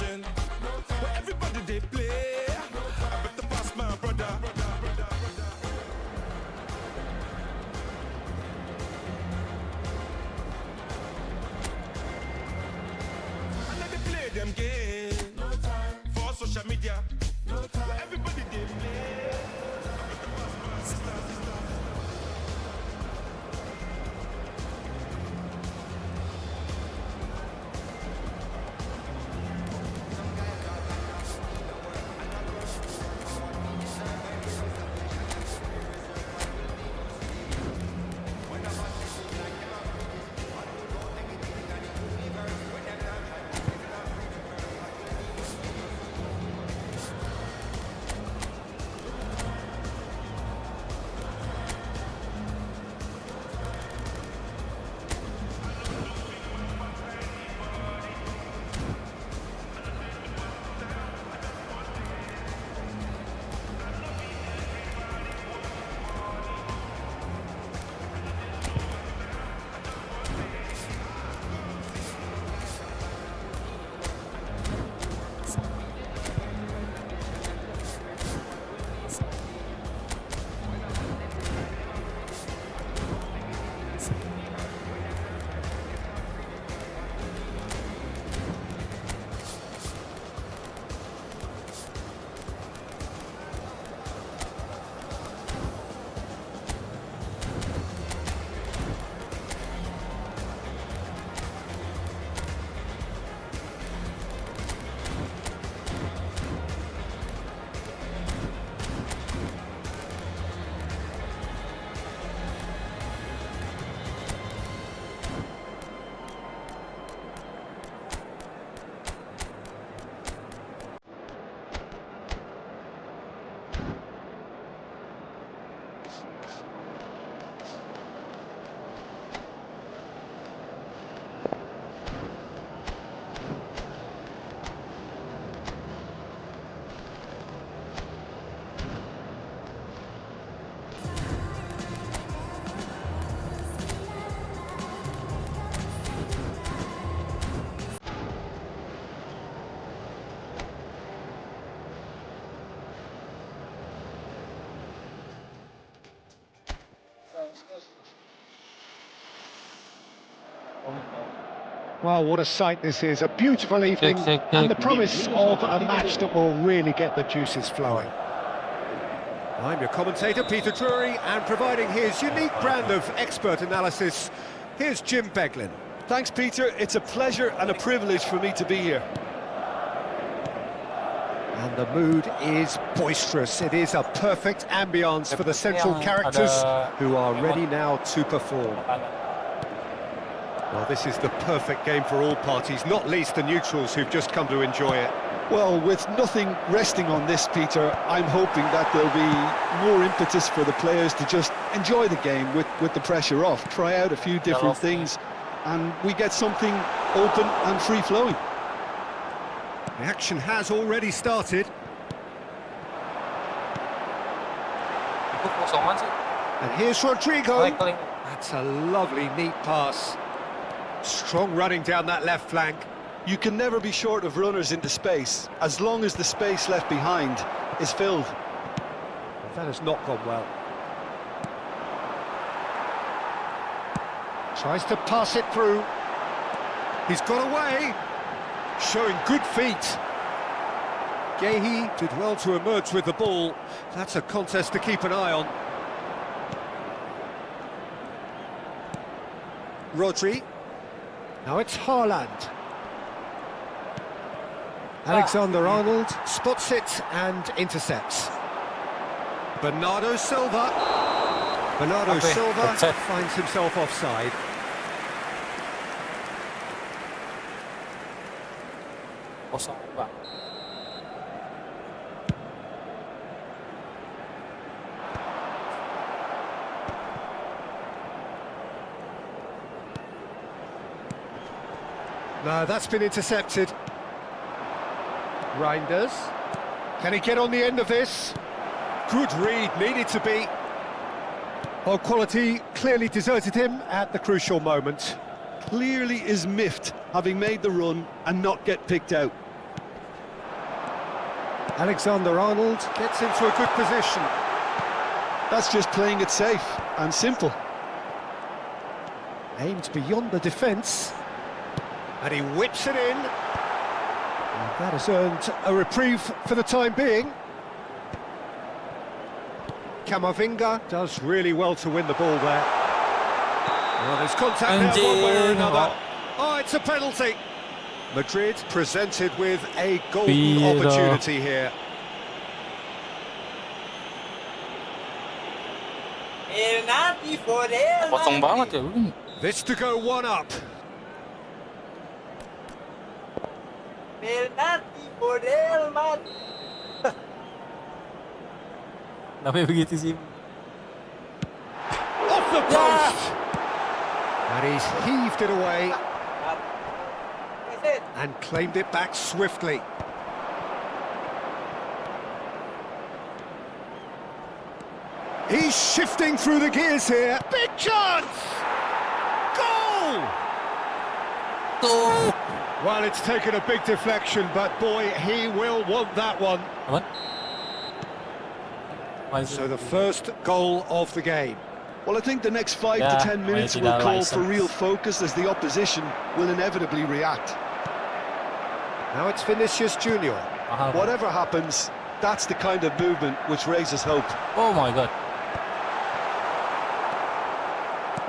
watching. But everybody they play. I better pass my brother. And then they play them games. No time for social media. No time. But everybody they play. I better pass my sister. Well, what a sight this is. A beautiful evening and the promise of a match that will really get the juices flowing. I'm your commentator, Peter Drury, and providing his unique brand of expert analysis, here's Jim Beglin. Thanks, Peter. It's a pleasure and a privilege for me to be here. And the mood is boisterous. It is a perfect ambience for the central characters who are ready now to perform. Well, this is the perfect game for all parties, not least the neutrals who've just come to enjoy it. Well, with nothing resting on this, Peter, I'm hoping that there'll be more impetus for the players to just enjoy the game with the pressure off, try out a few different things, and we get something open and free-flowing. The action has already started. And here's Rodrigo. That's a lovely, neat pass. Strong running down that left flank. You can never be short of runners into space, as long as the space left behind is filled. That has not gone well. Tries to pass it through. He's got away. Showing good feet. Gehi did well to emerge with the ball. That's a contest to keep an eye on. Rodri. Now it's Haaland. Alexander-Arnold spots it and intercepts. Bernardo Silva. Bernardo Silva finds himself offside. No, that's been intercepted. Reinders. Can he get on the end of this? Good read, needed to be. Well, quality clearly deserted him at the crucial moment. Clearly is miffed, having made the run and not get picked out. Alexander-Arnold gets into a good position. That's just playing it safe and simple. Aimed beyond the defence. And he whips it in. And that has earned a reprieve for the time being. Camavinga does really well to win the ball there. Well, there's contact there one way or another. Oh, it's a penalty. Madrid presented with a golden opportunity here. Kosong banget ya. This to go one up. Namanya begitu sih. Off the post! And he's heaved it away. And claimed it back swiftly. He's shifting through the gears here. Big chance! Goal! Tuh. Well, it's taken a big deflection, but boy, he will want that one. Apa? So the first goal of the game. Well, I think the next 5 to 10 minutes will call for real focus as the opposition will inevitably react. Now it's Vinicius Junior. Whatever happens, that's the kind of movement which raises hope. Oh my god.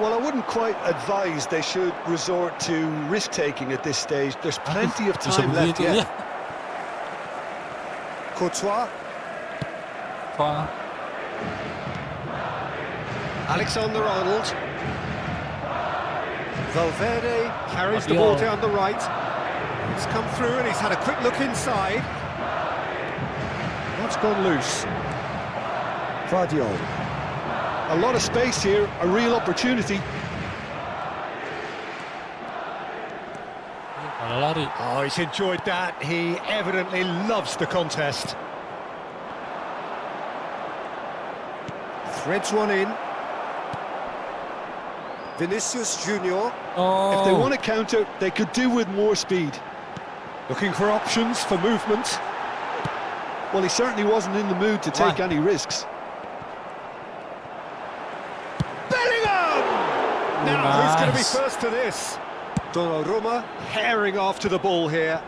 Well, I wouldn't quite advise they should resort to risk-taking at this stage. There's plenty of time left yet. Courtois. Alexander-Arnold. Valverde carries the ball down the right. He's come through and he's had a quick look inside. That's gone loose. Vardiol. A lot of space here, a real opportunity. Oh, he's enjoyed that. He evidently loves the contest. Threads one in. Vinicius Junior. If they want to counter, they could do with more speed. Looking for options for movement. Well, he certainly wasn't in the mood to take any risks. Now, who's going to be first to this? Donnarumma herring after the ball here.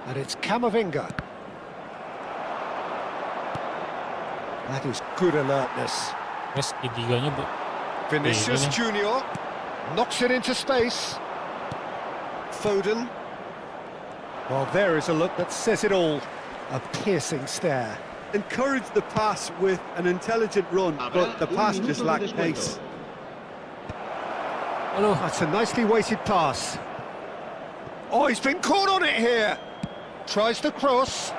And it's Camavinga. That is good alertness. Vinicius Junior knocks it into space. Foden. Well, there is a look that says it all. A piercing stare. Encouraged the pass with an intelligent run, but the pass just lacked pace. That's a nicely weighted pass. Oh, he's been caught on it here. Tries the cross.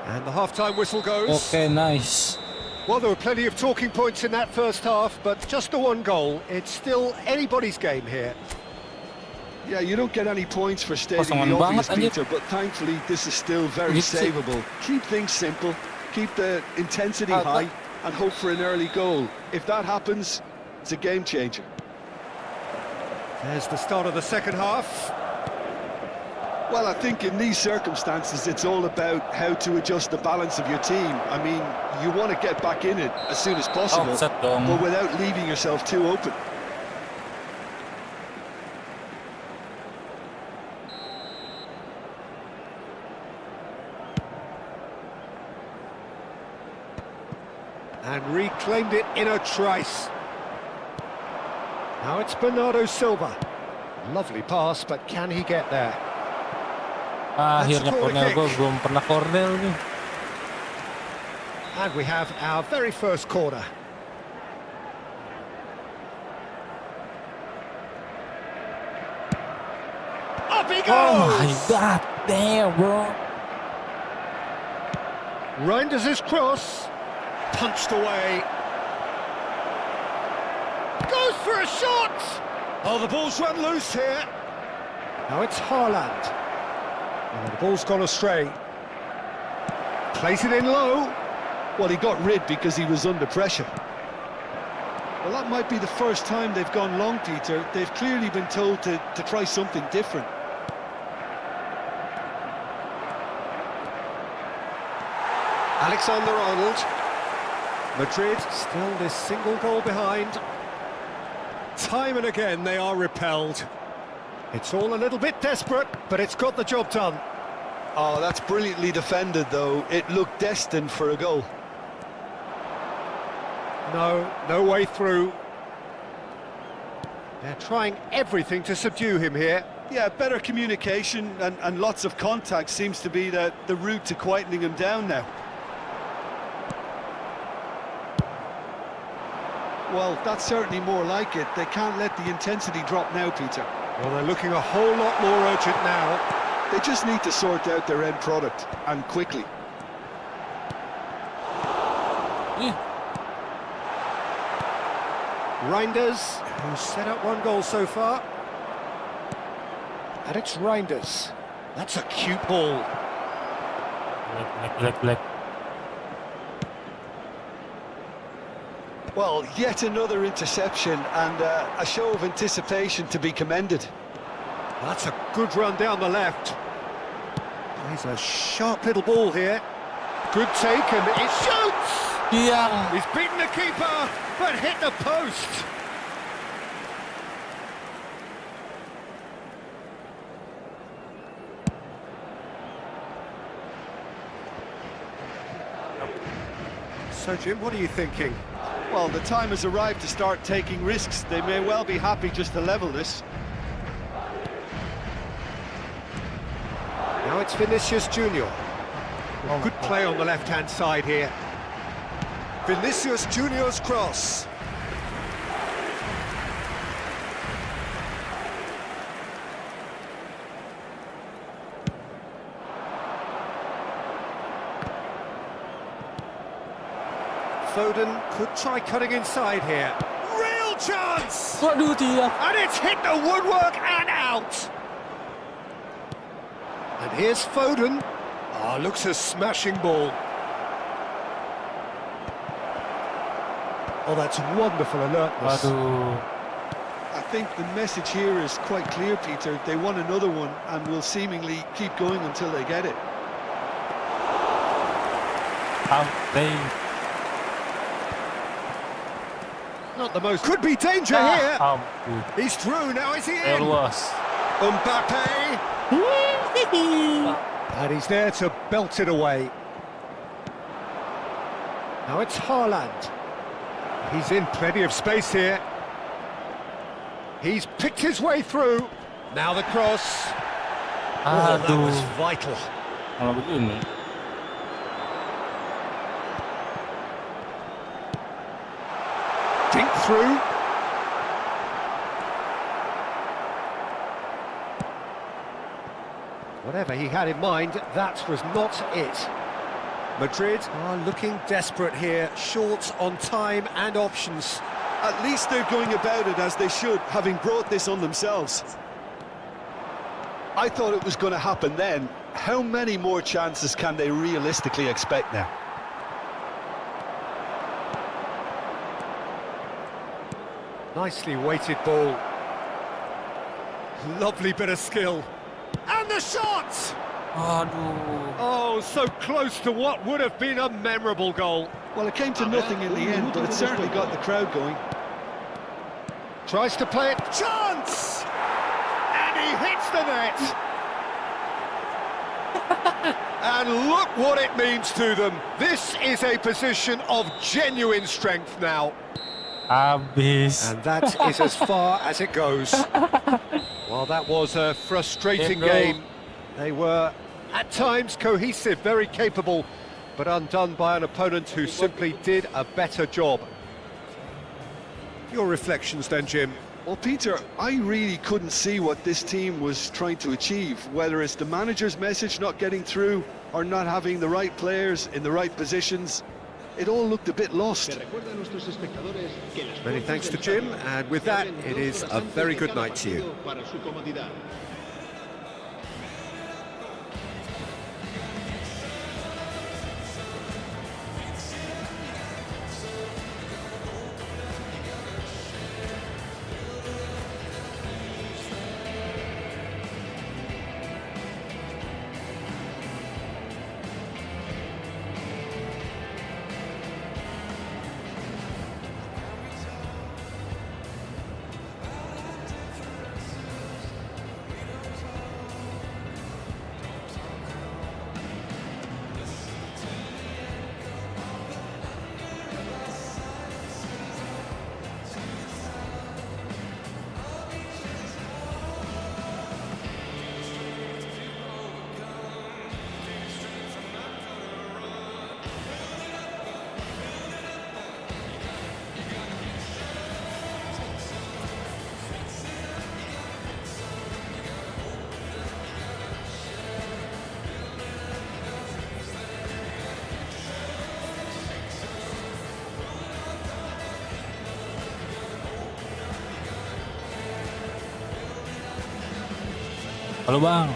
And the half-time whistle goes. Okay, nice. Well, there were plenty of talking points in that first half, but just the one goal. It's still anybody's game here. Yeah, you don't get any points for stating the obvious, Peter, but thankfully this is still very savable. Keep things simple, keep the intensity high, and hope for an early goal. If that happens, it's a game changer. There's the start of the second half. Well, I think in these circumstances, it's all about how to adjust the balance of your team. I mean, you want to get back in it as soon as possible, but without leaving yourself too open. And reclaimed it in a trice. Now it's Bernardo Silva. Lovely pass, but can he get there? Akhirnya corner gue belum pernah corner nih. And we have our very first corner. Up he goes! Oh my god, damn bro. Reinders his cross. Punched away. Goes for a shot! Oh, the ball's run loose here. Now it's Haaland. Oh, the ball's gone astray. Plays it in low. Well, he got rid because he was under pressure. Well, that might be the first time they've gone long, Peter. They've clearly been told to try something different. Alexander-Arnold. Madrid still this single goal behind. Time and again they are repelled. It's all a little bit desperate, but it's got the job done. Oh, that's brilliantly defended, though. It looked destined for a goal. No way through. They're trying everything to subdue him here. Yeah, better communication and lots of contact seems to be the route to quietening him down now. Well, that's certainly more like it. They can't let the intensity drop now, Peter. Well, they're looking a whole lot more urgent now. They just need to sort out their end product, and quickly. Reinders, who's set up one goal so far. And it's Reinders. That's a cute ball. Black. Well, yet another interception and a show of anticipation to be commended. That's a good run down the left. He's a sharp little ball here. Good take, and it shoots! Yeah. He's beaten the keeper, but hit the post. So, Jim, what are you thinking? Well, the time has arrived to start taking risks. They may well be happy just to level this. Now it's Vinicius Junior. Good play on the left-hand side here. Vinicius Junior's cross. Foden could try cutting inside here. Real chance! Waduh, dia. And it's hit the woodwork and out! And here's Foden. Ah, looks a smashing ball. Oh, that's wonderful alertness. Waduh. I think the message here is quite clear, Peter. They want another one and will seemingly keep going until they get it. They Not the most... Could be danger here! He's through, now is he in? luas. Mbappe! And he's there to belt it away. Now it's Haaland. He's in plenty of space here. He's picked his way through. Now the cross. Oh, that was vital. Kalau begini. Dink through. Whatever he had in mind, that was not it. Madrid are looking desperate here, short on time and options. At least they're going about it as they should, having brought this on themselves. I thought it was going to happen then. How many more chances can they realistically expect now? Nicely weighted ball. Lovely bit of skill. And the shot! Aduh. Oh, so close to what would have been a memorable goal. Well, it came to nothing in the end, but it certainly got the crowd going. Tries to play it. Chance! And he hits the net! And look what it means to them. This is a position of genuine strength now. Habis. And that is as far as it goes. Well, that was a frustrating game. They were, at times, cohesive, very capable, but undone by an opponent who simply did a better job. Your reflections then, Jim? Well, Peter, I really couldn't see what this team was trying to achieve, whether it's the manager's message not getting through or not having the right players in the right positions. It all looked a bit lost. Many thanks to Jim, and with that, it is a very good night to you. Halo bang.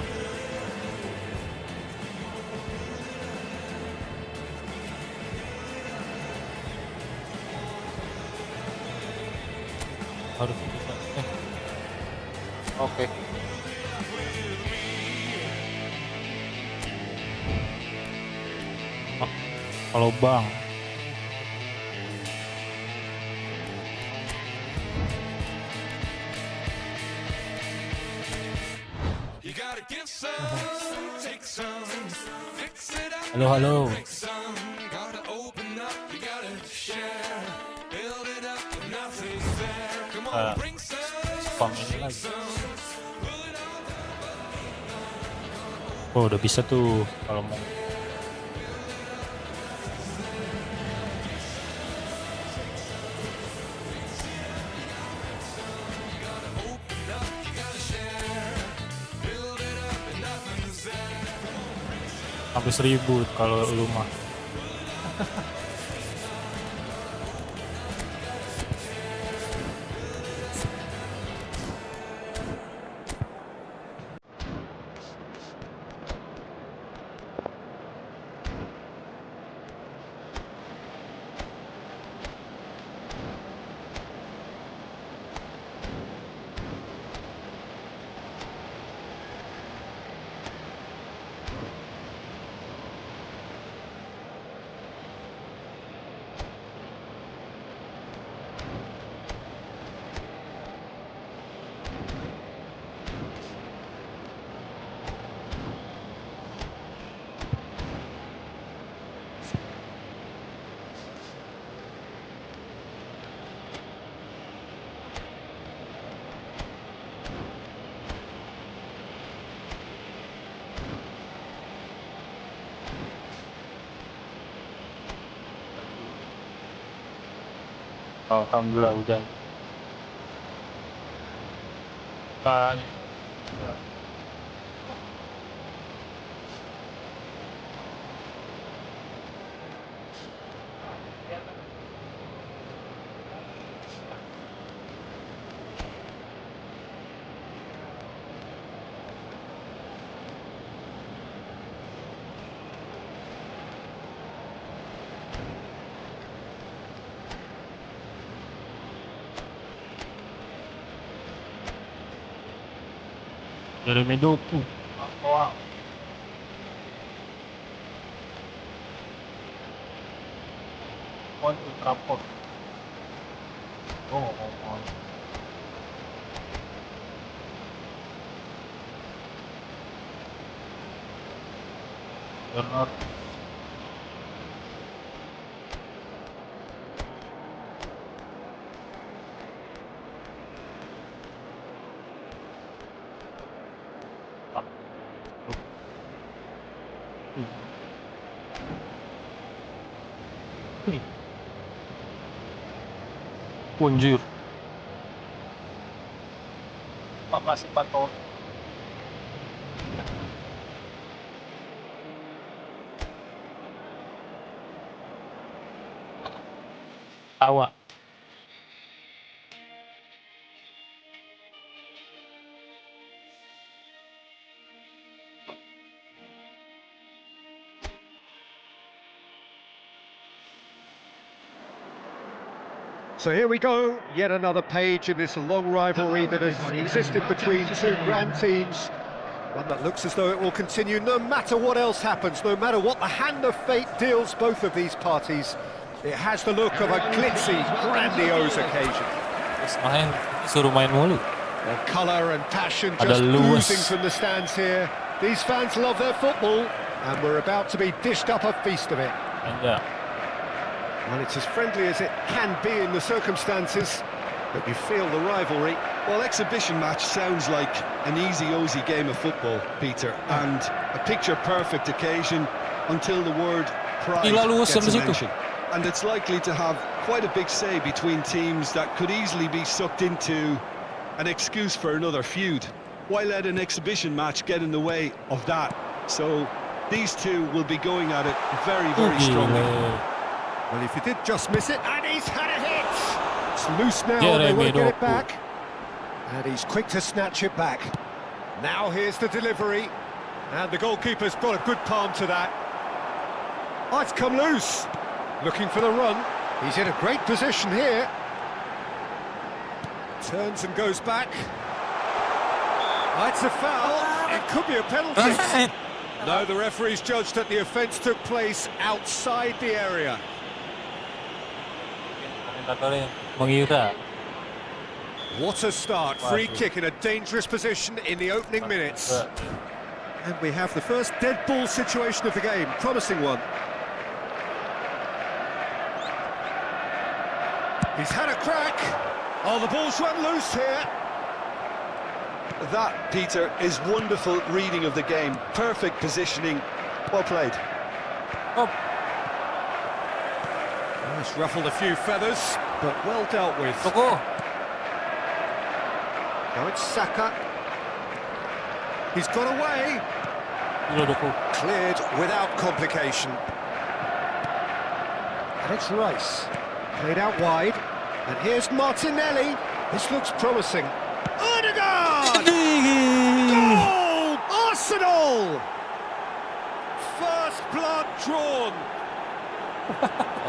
Harus bisa. Oke. Halo bang. You gotta give some, take some, fix it up. Halo. Break some, gotta open up, you gotta share, build it up, but nothing's there. Come on, bring some, Spam ini lagi. Oh, udah bisa tuh kalau mau. Sampai 1000 kalau lu mah. Alhamdulillah hujan. Kan dari Medoku. Wow. Untuk rapor. Oh. Benar. Anjir. Pak masih pantau. Tawa. So here we go, yet another page in this long rivalry that has existed between two grand teams. One that looks as though it will continue no matter what else happens, no matter what the hand of fate deals both of these parties. It has the look of a glitzy, grandiose occasion. Suruh main mulu. The colour and passion just oozing from the stands here. These fans love their football, and we're about to be dished up a feast of it. Yeah. Well, it's as friendly as it can be in the circumstances, but you feel the rivalry. Well, exhibition match sounds like an easy-ozy game of football, Peter, and a picture-perfect occasion until the word pride gets a mention. And it's likely to have quite a big say between teams that could easily be sucked into an excuse for another feud. Why let an exhibition match get in the way of that? So these two will be going at it very, very strongly. Well, if you did just miss it, and he's had a hit! It's loose now, they won't get it back. And he's quick to snatch it back. Now here's the delivery, and the goalkeeper's got a good palm to that. Oh, it's come loose. Looking for the run. He's in a great position here. Turns and goes back. Oh, it's a foul. It could be a penalty. No, the referee's judged that the offence took place outside the area. Komentatornya mengira. What a start. Free kick in a dangerous position in the opening minutes. And we have the first dead ball situation of the game. Promising one. He's had a crack. Oh, the ball's run loose here. That, Peter, is wonderful reading of the game. Perfect positioning. Well played. Oh, It's ruffled a few feathers, but well dealt with. Toko. Now it's Saka. He's got away. Dulu Toko. Cleared without complication. And it's Rice. Played out wide. And here's Martinelli. This looks promising. Odegaard! Goal! Arsenal! First blood drawn.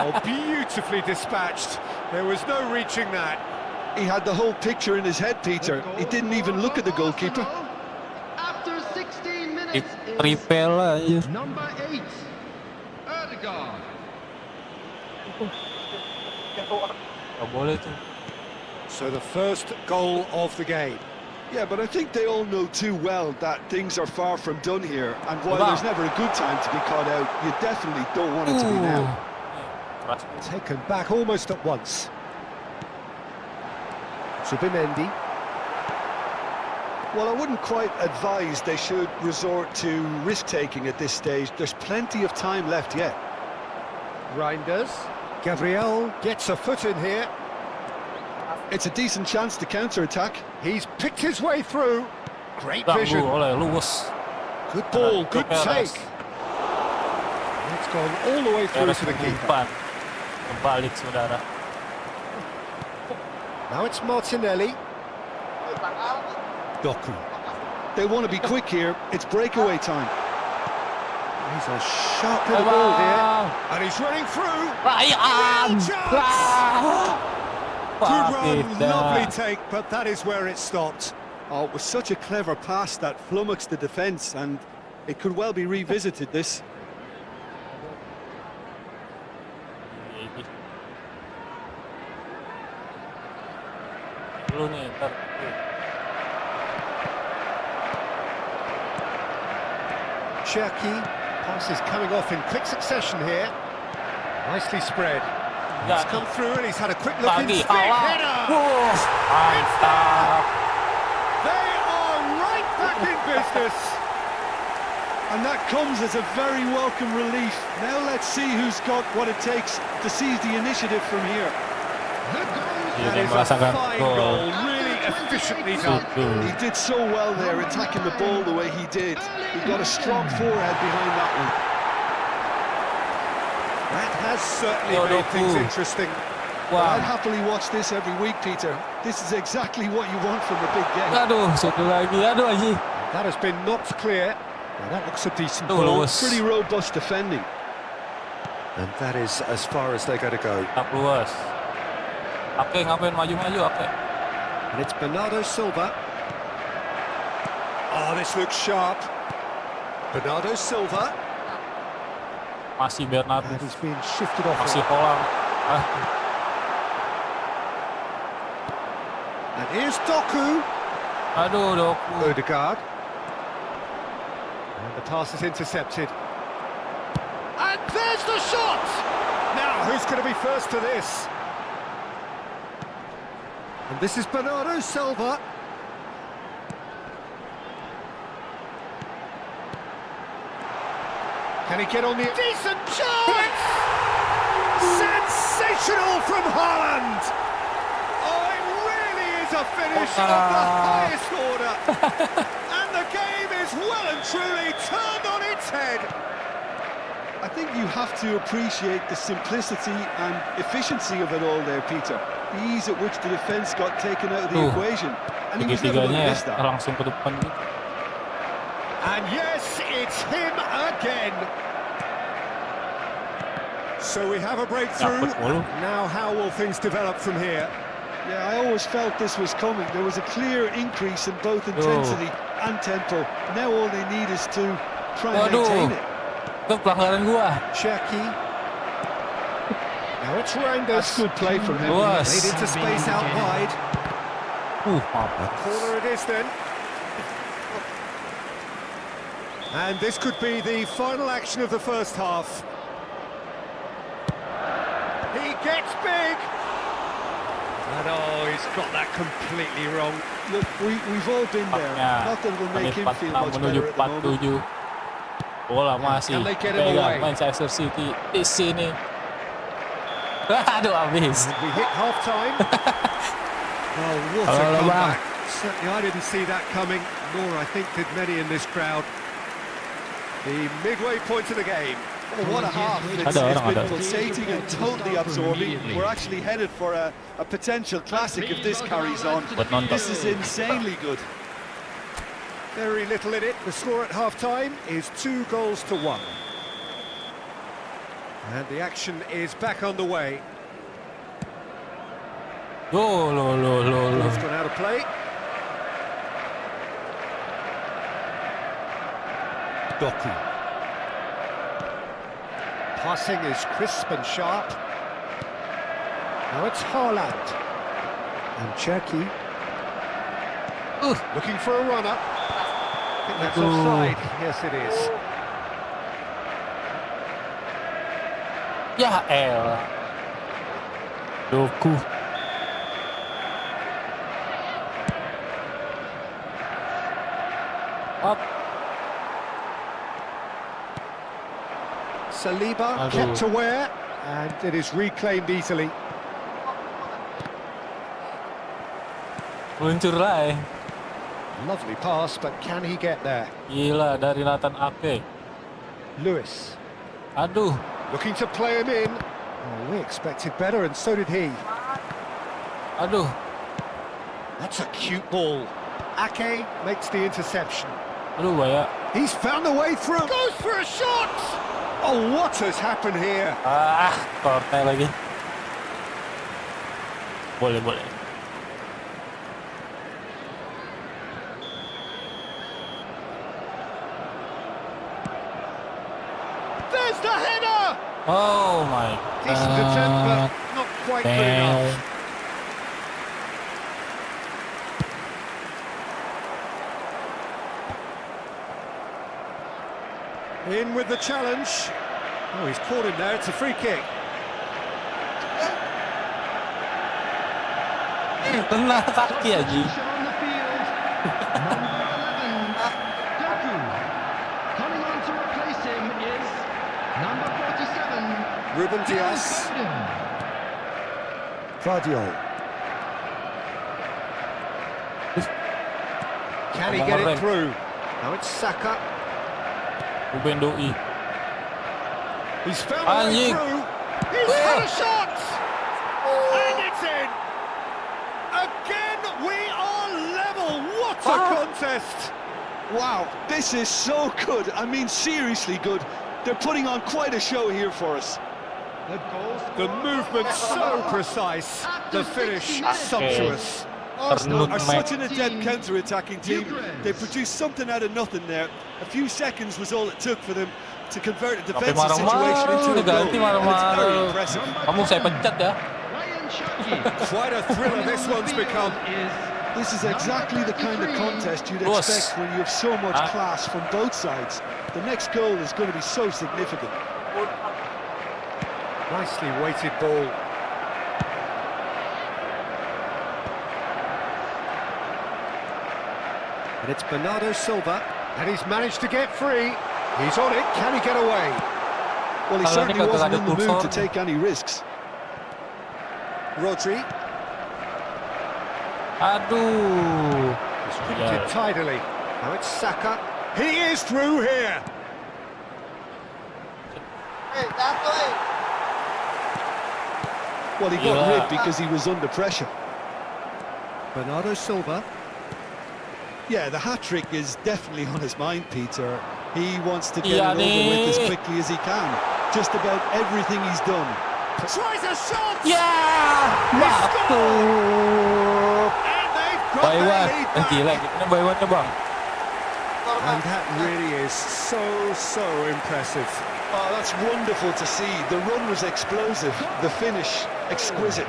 Oh, beautifully dispatched. There was no reaching that. He had the whole picture in his head, Peter. He didn't even look at the goalkeeper. After 16 minutes Di prepare lah ya. number 8, Odegaard. Gak boleh tuh. So the first goal of the game. Yeah, but I think they all know too well that things are far from done here. And while there's never a good time to be caught out, you definitely don't want it to be now. Keras. Taken back almost at once. Subimendi. Well, I wouldn't quite advise they should resort to risk-taking at this stage. There's plenty of time left yet. Reinders. Gabriel gets a foot in here. It's a decent chance to counter-attack. He's picked his way through. Great Ganggu vision. oleh Luwes. Good ball, Itu good Keras. take. It's gone all the way through Keras to the keeper. umpan. Kembali saudara. Now it's Martinelli. Doku. They want to be quick here. It's breakaway time. He's a sharp little ball here. And he's running through. Ryan! Real chance! Good run, Tidak. lovely take, but that is where it stopped. Oh, it was such a clever pass that flummoxed the defence, and it could well be revisited, this. Dulu nih, ntar. Cherki, passes coming off in quick succession here. Nicely spread. He's come through and he's had a quick look in. Pagi, Big header! Wah, mantap. They are right back in business. And that comes as a very welcome relief. Now let's see who's got what it takes to seize the initiative from here. That Ini is a merasakan fine gol. goal, really efficiently done. He did so well there, attacking the ball the way he did. He got a strong forehead behind that one. That has certainly Yo, made things Doku. interesting. I'd Wah, happily watch this every week, Peter. This is exactly what you want from a big game. aduh, satu lagi, aduh Aji. That has been knocked clear. Well, that looks a decent Tuh, ball. Luwes. Pretty robust defending. And that is as far as they're going to go. Tak Luwes. Pakai ngapain maju-maju, Pakai? And it's Bernardo Silva. Oh, this looks sharp. Bernardo Silva. Masih Bernardo. And he's been shifted off. Masih Holland. Ah, And here's Doku. aduh, Doku. Odegaard. And the pass is intercepted. And there's the shot! Now, who's going to be first to this? And this is Bernardo Silva. Can he get on the... Decent chance! Sensational from Haaland! Oh, it really is a finish of the highest order. And the game is well and truly turned on its head. I think you have to appreciate the simplicity and efficiency of it all there, Peter. The ease at which the defence got taken out of the equation. And he was never going to Tiga-tiganya miss that. langsung ke depan gitu. And yes, it's him again. So we have a breakthrough. Dapat mulu. Now how will things develop from here? Yeah, I always felt this was coming. There was a clear increase in both intensity and tempo. Now all they need is to try and maintain Waduh. it. Itu pelanggaran gua. Cherky. Now it's That's Rangers. good play from him. Luas. Made into space out wide. Maaf. Corner it is then. And this could be the final action of the first half. He gets big. And oh, he's got that completely wrong. Look, we've all been there. Not that it'll make him feel much menuju better at the moment. 47. Bola masih Can they get him pegang away? Manchester City di sini. Aduh, habis. We hit half-time. Oh, what a Halo, comeback. Bang. Certainly I didn't see that coming, nor I think did many in this crowd. The midway point of the game. Oh, what a half. It's been pulsating and totally absorbing. We're actually headed for a potential classic if this carries on. Buat nonton. This is insanely good. Very little in it. The score at half-time is 2-1. And the action is back on the way. Lo. Ball's gone out of play. Doku. Passing is crisp and sharp. Now it's Haaland. And Cherky. Looking for a runner. I think that's offside. Yes, it is. Ya elah. Doku. Up. Saliba Aduh. kept aware, and it is reclaimed easily. Meluncur lah. Lovely pass, but can he get there? Gila, dari Nathan Ake. Lewis Aduh. looking to play him in. Oh, we expected better, and so did he. Aduh. That's a cute ball. Ake makes the interception. Aduh, bahaya. He's found a way through. Goes for a shot! Oh, what has happened here? Korte lagi. Boleh. There's the header! Oh my Decent attempt, but not quite good enough. In with the challenge. Oh, he's caught him there. It's a free kick. Kena kaki aja. Substitution on the field. Number 11, Doku. Coming on to replace him is number 47, Ruben Diaz. Foden. Vardio. Can he get it through? Now it's Saka. Ruben Doi. He's found a way Anjing. through. He's had a shot! And it's in! Again, we are level! What a contest! Wow, this is so good. I mean, seriously good. They're putting on quite a show here for us. The goal The movement so precise, the finish sumptuous. Arsenal are Mate. such an adept counter-attacking team. They produced something out of nothing there. A few seconds was all it took for them to convert a Tapi defensive situation into a goal. diganti And it's very marah-marah. impressive. Kamu saya pecat ya. Ryan Cherky. Quite a thriller this one's become. This is exactly the kind of contest you'd Boss. expect when you have so much class from both sides. The next goal is going to be so significant. Nicely weighted ball. And it's Bernardo Silva, and he's managed to get free. He's on it, can he get away? Well, he Kalau certainly ini kagak wasn't ada in the mood to kursor. take any risks. Rodri, Aduh. distributed tidily. Now it's Saka. He is through here. Well, he got Yeah. ripped because he was under pressure. Bernardo Silva. Yeah, the hat-trick is definitely on his mind, Peter. He wants to get it over with as quickly as he can. Just about everything he's done. Tries a shot! Yeah! He Masuk. scored! And they've got By their one. lead back. Gila, kita by one bang. And that really is so impressive. Oh, that's wonderful to see. The run was explosive, the finish exquisite.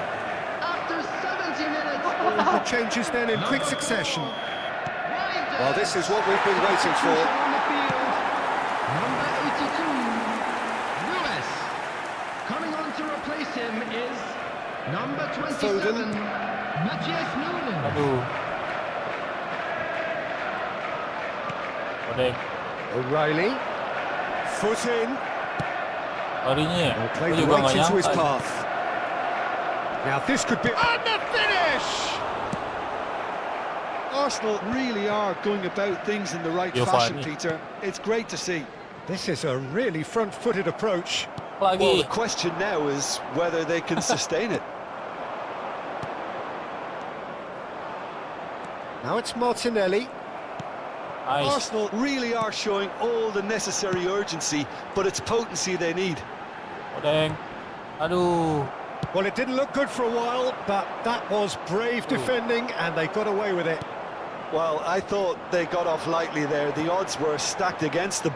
After 70 minutes, The changes then in quick succession. Reinders. Well, this is what we've been waiting for. On the field, number 82, Lewis. Coming on to replace him is number 27, Foden. Matthias Nunes. Aduh. Odeng. O'Reilly. Foot in. Larinya. Well, Aku played juga right nggak into his nyangka. path. Now this could be... And the finish! Arsenal really are going about things in the right You'll fashion, find me. Peter. It's great to see. This is a really front-footed approach. Well, Lagi. the question now is whether they can sustain it. Now it's Martinelli. Nice. Arsenal really are showing all the necessary urgency, but it's potency they need. Odeng. Aduh. Well, it didn't look good for a while, but that was brave defending, and they got away with it. Well, I thought they got off lightly there. The odds were stacked against them.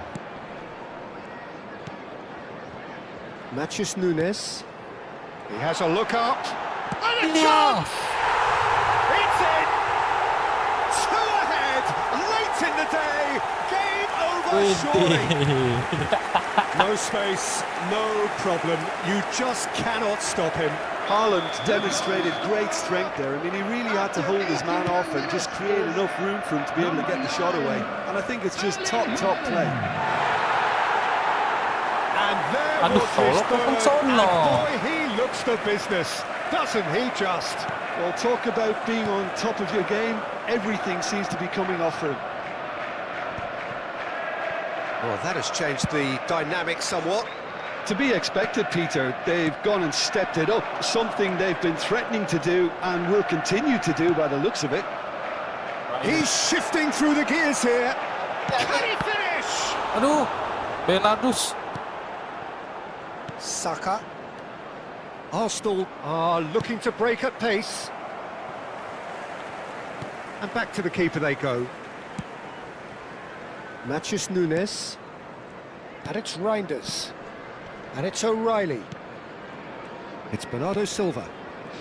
Matthias Nunes. He has a look up. And a Yeah. chance! It's in! Two ahead, late in the day. Game over, surely. No space, no problem. You just cannot stop him. Haaland demonstrated great strength there. I mean, he really had to hold his man off and just create enough room for him to be able to get the shot away. And I think it's just top play. And there Aduh, was his tolong third. sono. And boy, he looks the business. Doesn't he just? Well, talk about being on top of your game. Everything seems to be coming off for him. Well, that has changed the dynamic somewhat. To be expected, Peter. They've gone and stepped it up. Something they've been threatening to do and will continue to do by the looks of it. He's shifting through the gears here. Can he finish? Aduh. Belarus. Saka. Arsenal are looking to break at pace. And back to the keeper they go. Matthias Nunes. And it's Reinders. And it's O'Reilly. It's Bernardo Silva.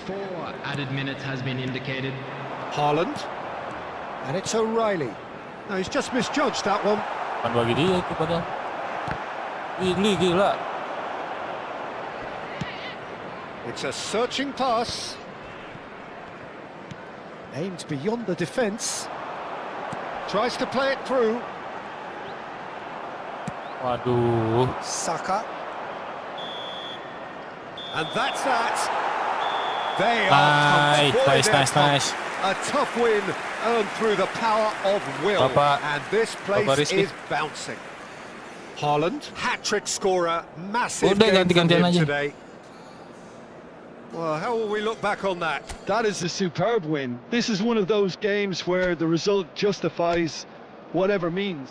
4 added minutes has been indicated. Haaland. And it's O'Reilly. No, he's just misjudged that one. Bukan bagi dia itu padahal. Ini gila. It's a searching pass. Aimed beyond the defence. Tries to play it through. Waduh. Saka. And that's that. They are tough. Boy, they're tough. Nice. A tough win earned through the power of will. Bapak- and this place Bapak Rizky. is bouncing. Haaland, hat-trick scorer, massive Udah, game from ganti-gantian him aja. today. Well, how will we look back on that? That is a superb win. This is one of those games where the result justifies whatever means.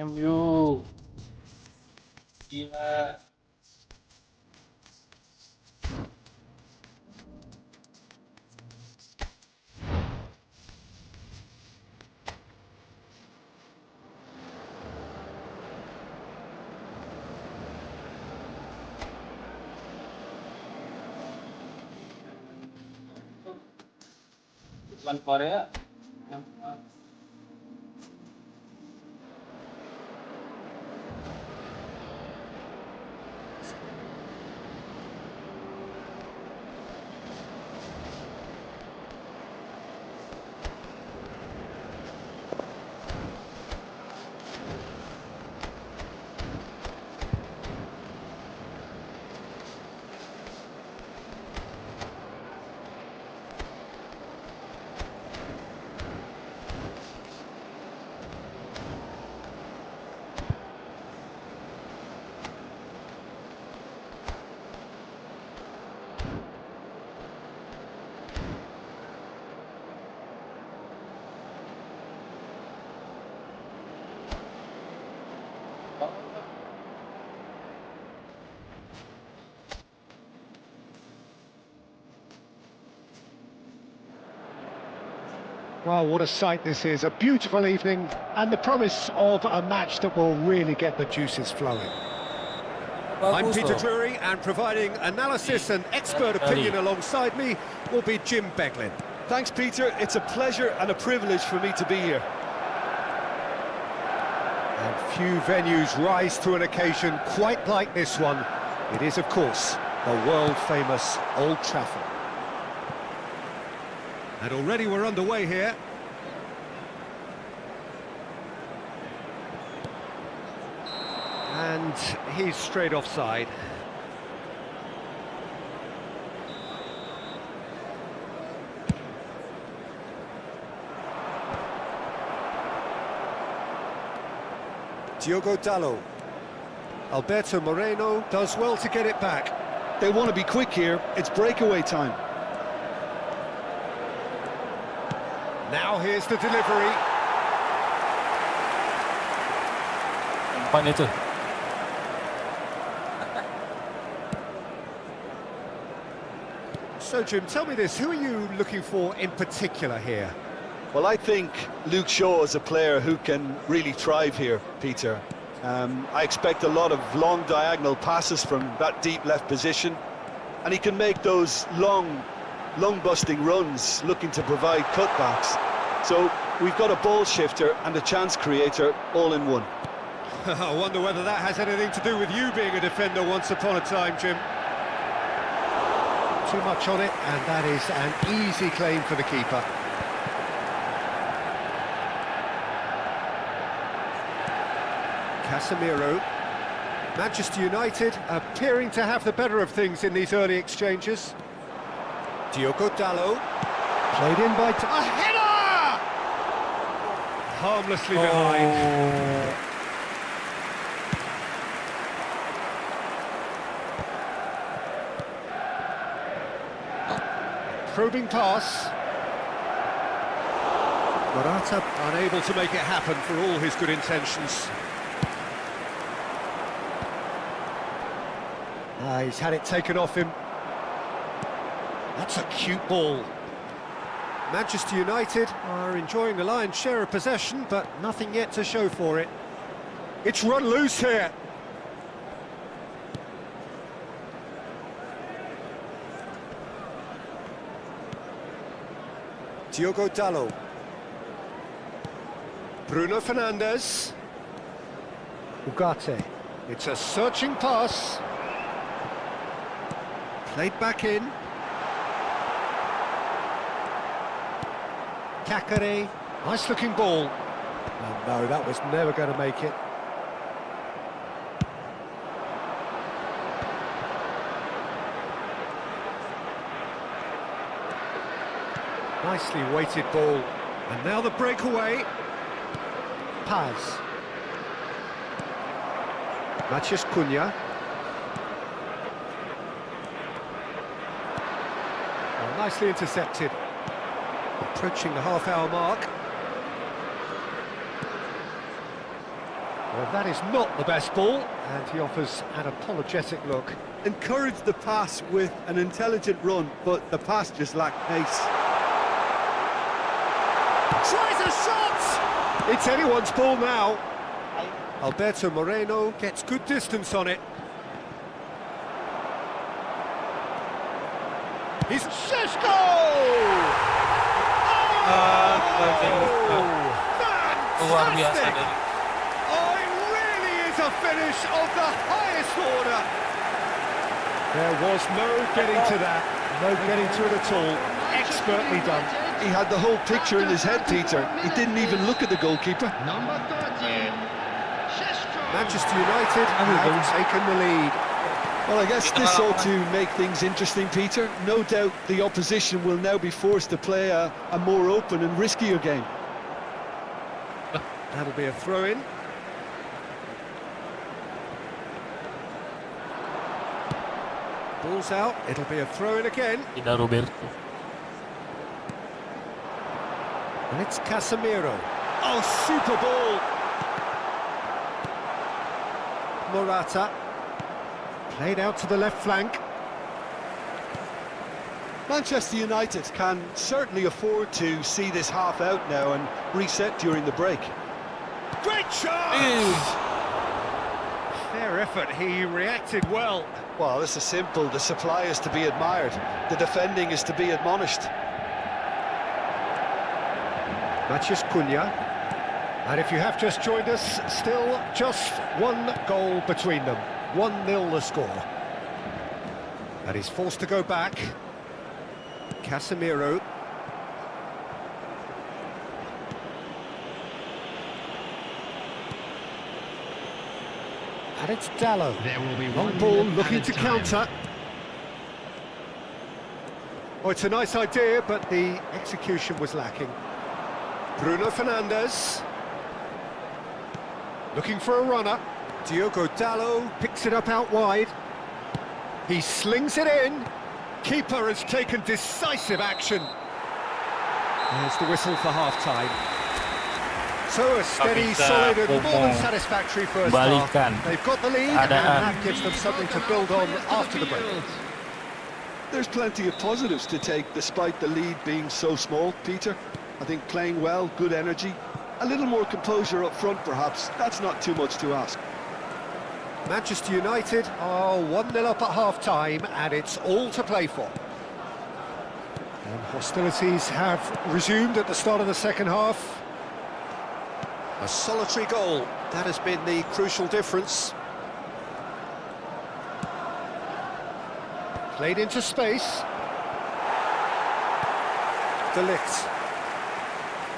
MU. Gila. Bukan Korea. Well, what a sight this is. A beautiful evening and the promise of a match that will really get the juices flowing. I'm Bagus Peter loh. Drury, and providing analysis and expert opinion alongside me will be Jim Beglin. Thanks, Peter. It's a pleasure and a privilege for me to be here. And few venues rise to an occasion quite like this one. It is, of course, the world-famous Old Trafford. And already we're underway here. And he's straight offside. Diogo Dalot. Alberto Moreno does well to get it back. They want to be quick here. It's breakaway time. Now here's the delivery. Apaan itu? So, Jim, tell me this, who are you looking for in particular here? Well, I think Luke Shaw is a player who can really thrive here, Peter. I expect a lot of long diagonal passes from that deep left position, and he can make those long busting runs looking to provide cutbacks. So we've got a ball shifter and a chance creator all in one. I wonder whether that has anything to do with you being a defender once upon a time, Jim. Too much on it, and that is an easy claim for the keeper. Casemiro. Manchester United appearing to have the better of things in these early exchanges. Diogo Dalot. Played in by... A header! Harmlessly behind. Probing pass. Morata unable to make it happen for all his good intentions. He's had it taken off him. That's a cute ball. Manchester United are enjoying the lion's share of possession, but nothing yet to show for it. It's run loose here. Diogo Dalot. Bruno Fernandes. Ugarte. It's a searching pass. Played back in. Kakare. Nice looking ball. Oh, no, that was never going to make it. Nicely weighted ball. And now the breakaway. Paz. Matheus Cunha. Well, nicely intercepted. Approaching the half-hour mark. Well, that is not the best ball, and he offers an apologetic look. Encourage the pass with an intelligent run, but the pass just lacked pace. Tries a shot! It's anyone's ball now. Alberto Moreno gets good distance on it. He's Sheshko! Luar biasa Fantastic! dari Oh, it really is a finish of the highest order. There was no getting to that, no getting to it at all. Expertly done. He had the whole picture in his head, Peter. He didn't even look at the goalkeeper. Number 13, Sheshko. Manchester United have taken the lead. Well, I guess this ought to make things interesting, Peter. No doubt the opposition will now be forced to play a more open and riskier game. That'll be a throw-in. Ball's out, it'll be a throw-in again. tidak Roberto. And it's Casemiro. Oh, super ball! Morata. Played out to the left flank. Manchester United can certainly afford to see this half out now and reset during the break. Great shot! Fair effort, he reacted well. Well, this is simple. The supply is to be admired. The defending is to be admonished. Matheus Cunha. And if you have just joined us, still just one goal between them. 1-0 the score. And he's forced to go back. Casemiro. And it's Dallo. There will be Long one ball minute looking added to time. counter. Oh, it's a nice idea, but the execution was lacking. Bruno Fernandes. Looking for a runner. Diogo Dallo picks it up out wide. He slings it in. Keeper has taken decisive action. There's the whistle for half-time. So a steady, Bisa solid and more than umum satisfactory first balikan half. They've got the lead and that gives them something to build on after the break. There's plenty of positives to take despite the lead being so small, Peter. I think playing well, good energy, a little more composure up front perhaps. That's not too much to ask. Manchester United are 1-0 up at half-time and it's all to play for. And hostilities have resumed at the start of the second half. A solitary goal, that has been the crucial difference. Played into space. De Ligt.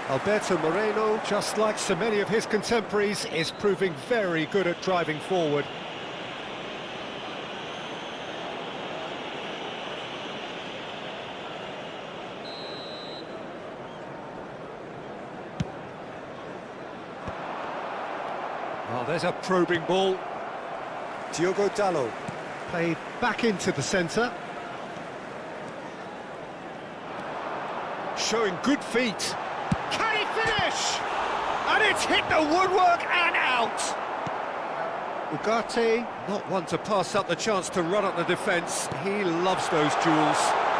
Alberto Moreno, just like so many of his contemporaries, is proving very good at driving forward. Oh, there's a probing ball. Diogo Dallo played back into the centre. Showing good feet. Can he finish? And it's hit the woodwork and out. Ugarte, not one to pass up the chance to run at the defence. He loves those duels.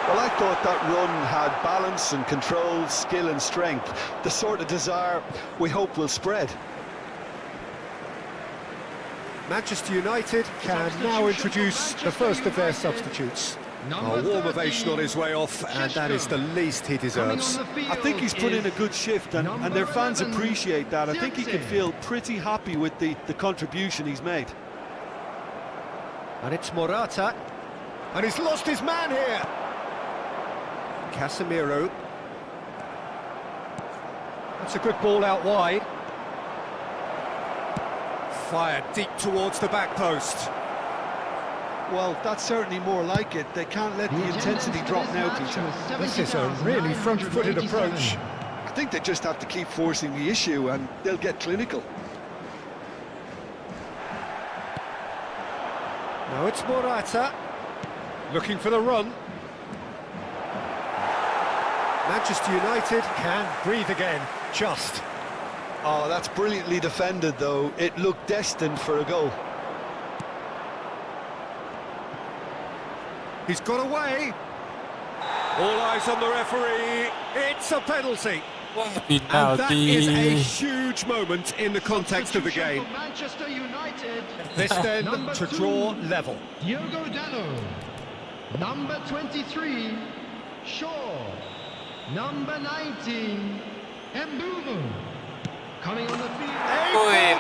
Well, I thought that run had balance and control, skill and strength. The sort of desire we hope will spread. Manchester United can now introduce the first of their substitutes. A warm ovation on his way off, and that is the least he deserves. I think he's put in a good shift, and their fans appreciate that. I think he can feel pretty happy with the contribution he's made. And it's Morata, and he's lost his man here. Casemiro. That's a good ball out wide. Fired deep towards the back post. Well, that's certainly more like it. They can't let the intensity drop now, Peter. This is a really front-footed approach. I think they just have to keep forcing the issue and they'll get clinical. Now it's Morata, looking for the run. Manchester United can breathe again, just. Oh, that's brilliantly defended, though. It looked destined for a goal. He's got away. All eyes on the referee. It's a penalty. And that is a penalti. huge moment in the context of the game. Manchester United. This then Number to 2, draw level. Diogo Dallo. Number 23, Shaw. Number 19, Mbumo. Coming on the field. Wih,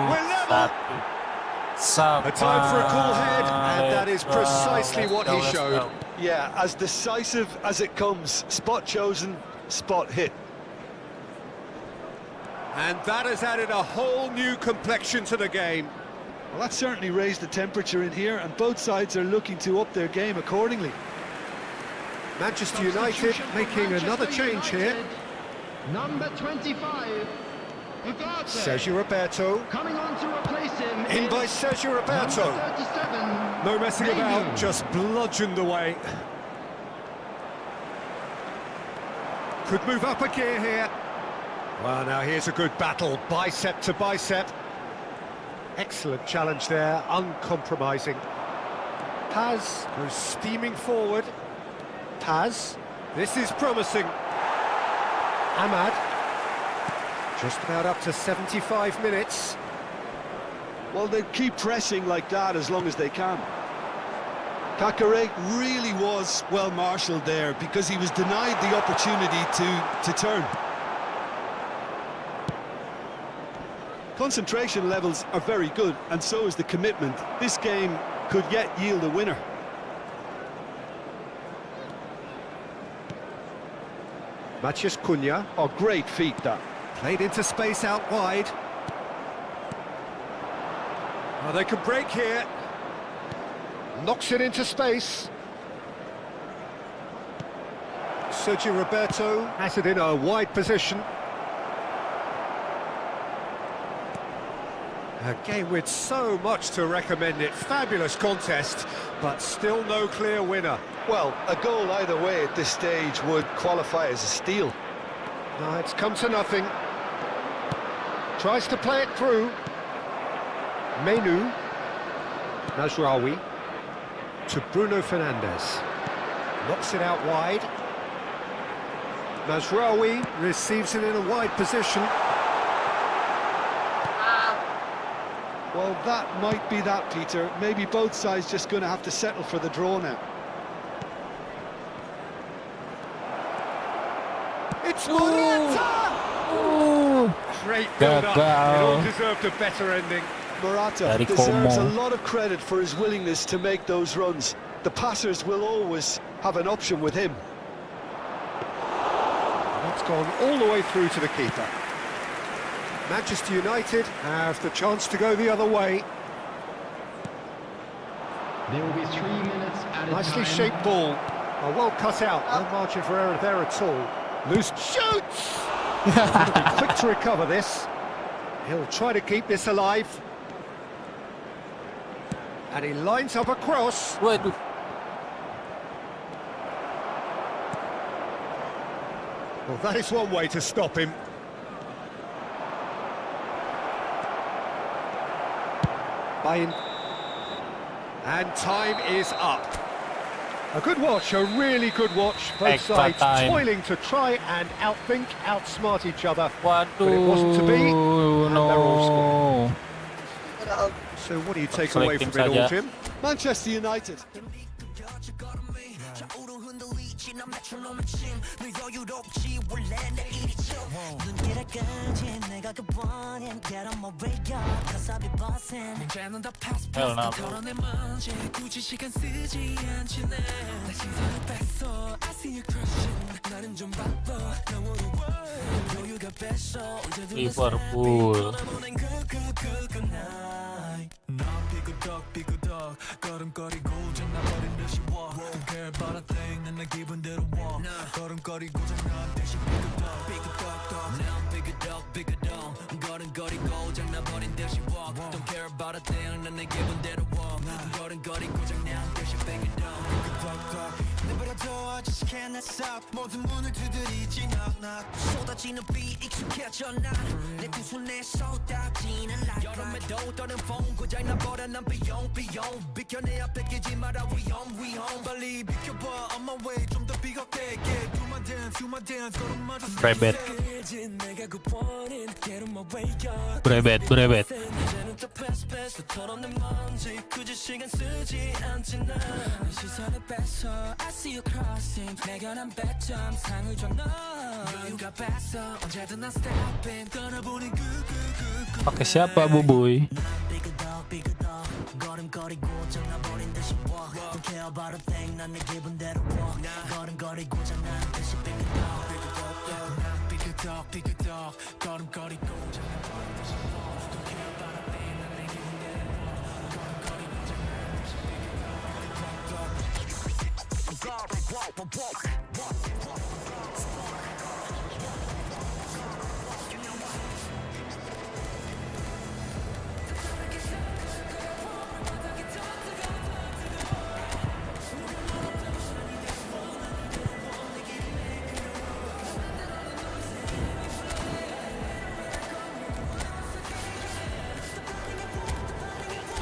We're level. A time for a cool head, and that is precisely what he showed. Yeah, as decisive as it comes. Spot chosen, spot hit. And that has added a whole new complexion to the game. Well, that certainly raised the temperature in here, and both sides are looking to up their game accordingly. Manchester United making another change here. Number 25, Ugarte. Sergio Roberto. Coming on to replace him. In by Sergio Roberto. Number 37. No messing about, just bludgeoned away. Could move up a gear here. Well, now here's a good battle, bicep to bicep. Excellent challenge there, uncompromising. Paz goes steaming forward. Paz. This is promising. Ahmad. Just about up to 75 minutes. Well, they keep pressing like that as long as they can. Kakare really was well marshalled there because he was denied the opportunity to turn. Concentration levels are very good, and so is the commitment. This game could yet yield a winner. Maciej Cunha. Oh, great feat that. Played into space out wide. Oh, they could break here. Knocks it into space. Sergio Roberto has it in a wide position. A game with so much to recommend it. Fabulous contest, but still no clear winner. Well, a goal either way at this stage would qualify as a steal. No, it's come to nothing. Tries to play it through. Menu. Mazraoui to Bruno Fernandes. Knocks it out wide. Mazraoui receives it in a wide position. Well, that might be that, Peter. Maybe both sides just going to have to settle for the draw now. It's Morata! Great build-up. It all deserved a better ending. Morata deserves a lot of credit for his willingness to make those runs. The passers will always have an option with him. That's gone all the way through to the keeper. Manchester United have the chance to go the other way. There will be 3 minutes at a Nicely time. shaped ball. Oh, well cut out. No margin for error there at all. Loose shoots! He'll be quick to recover this. He'll try to keep this alive. And he lines up a cross. Waduh. Well, that is one way to stop him. Bain. And time is up. A good watch, a really good watch. Both Extra sides time. toiling to try and outthink, outsmart each other. Waduh. But it wasn't to be, and they're all No. So what do you take away from Selecting it all, saja. Jim? Manchester United. Hell no. Liverpool. Brebet. Brebet. Pakai siapa, Bubuy?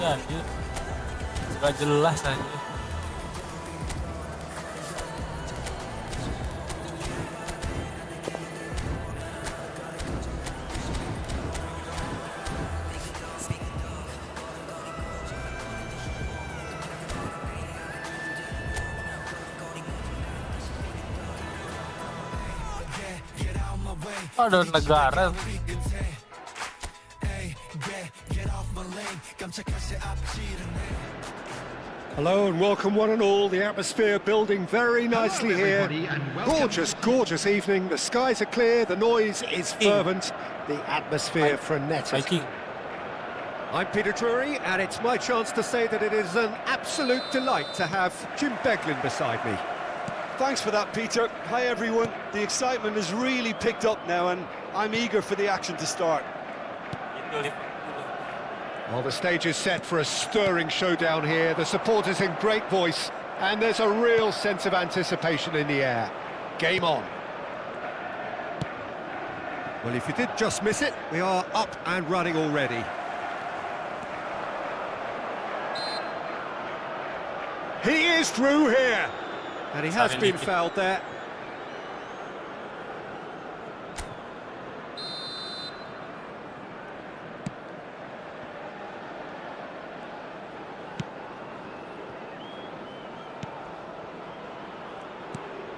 Ya, anjir. Gak jelas aja. Ada negara. Hello and welcome one and all. The atmosphere building very nicely here. everybody, and welcome. Gorgeous, gorgeous evening. The skies are clear, the noise is fervent, the atmosphere frenetic. Pakai. I'm Peter Drury, and it's my chance to say that it is an absolute delight to have Jim Beglin beside me. Thanks for that, Peter. Hi, everyone. The excitement has really picked up now, and I'm eager for the action to start. Well, the stage is set for a stirring showdown here. The supporters in great voice, and there's a real sense of anticipation in the air. Game on. Well, if you did just miss it, we are up and running already. He is through here, and he has been fouled there.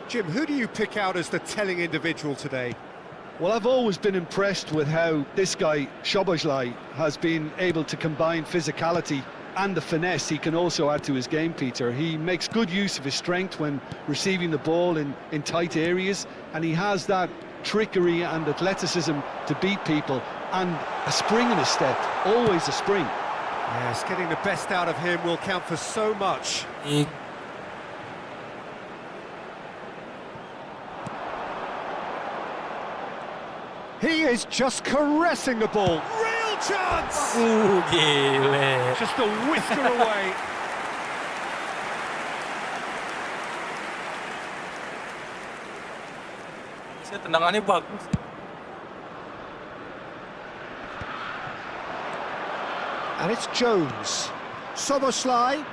Jim, who do you pick out as the telling individual today? Well, I've always been impressed with how this guy, Szoboszlai, has been able to combine physicality and the finesse he can also add to his game, Peter. He makes good use of his strength when receiving the ball in tight areas, and he has that trickery and athleticism to beat people, and a spring in his step, always a spring. Yes, getting the best out of him will count for so much. He is just caressing the ball. Real chance! Gile. Just a whisker away. Saya tendangannya bagus. And it's Jones. Szoboszlai.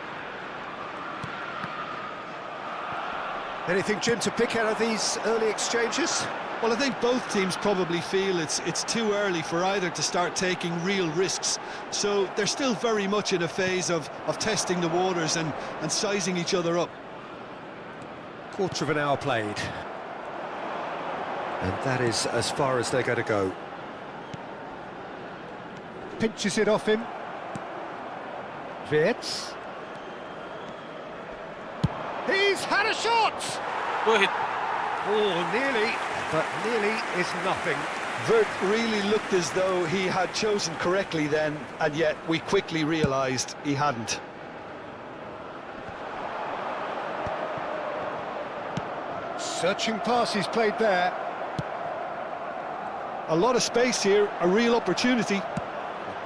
Anything, Jim, to pick out of these early exchanges? Well, I think both teams probably feel it's too early for either to start taking real risks. So they're still very much in a phase of testing the waters and sizing each other up. Quarter of an hour played. And that is as far as they're going to go. Pinches it off him. Wirtz. He's had a shot! Wait. Oh, nearly, but nearly is nothing. Vert really looked as though he had chosen correctly then, and yet we quickly realised he hadn't. Searching pass he's played there. A lot of space here, a real opportunity.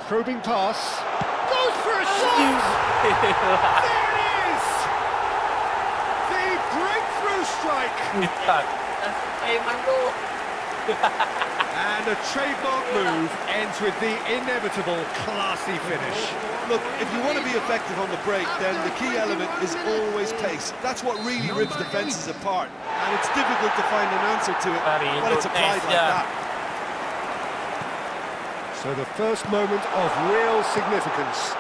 Probing pass. Goes for a shot! There it is! The breakthrough strike! And a trademark move ends with the inevitable classy finish. Look, if you want to be effective on the break, then the key element is always pace. That's what really rips defences apart. And it's difficult to find an answer to it when it's applied like that. So the first moment of real significance.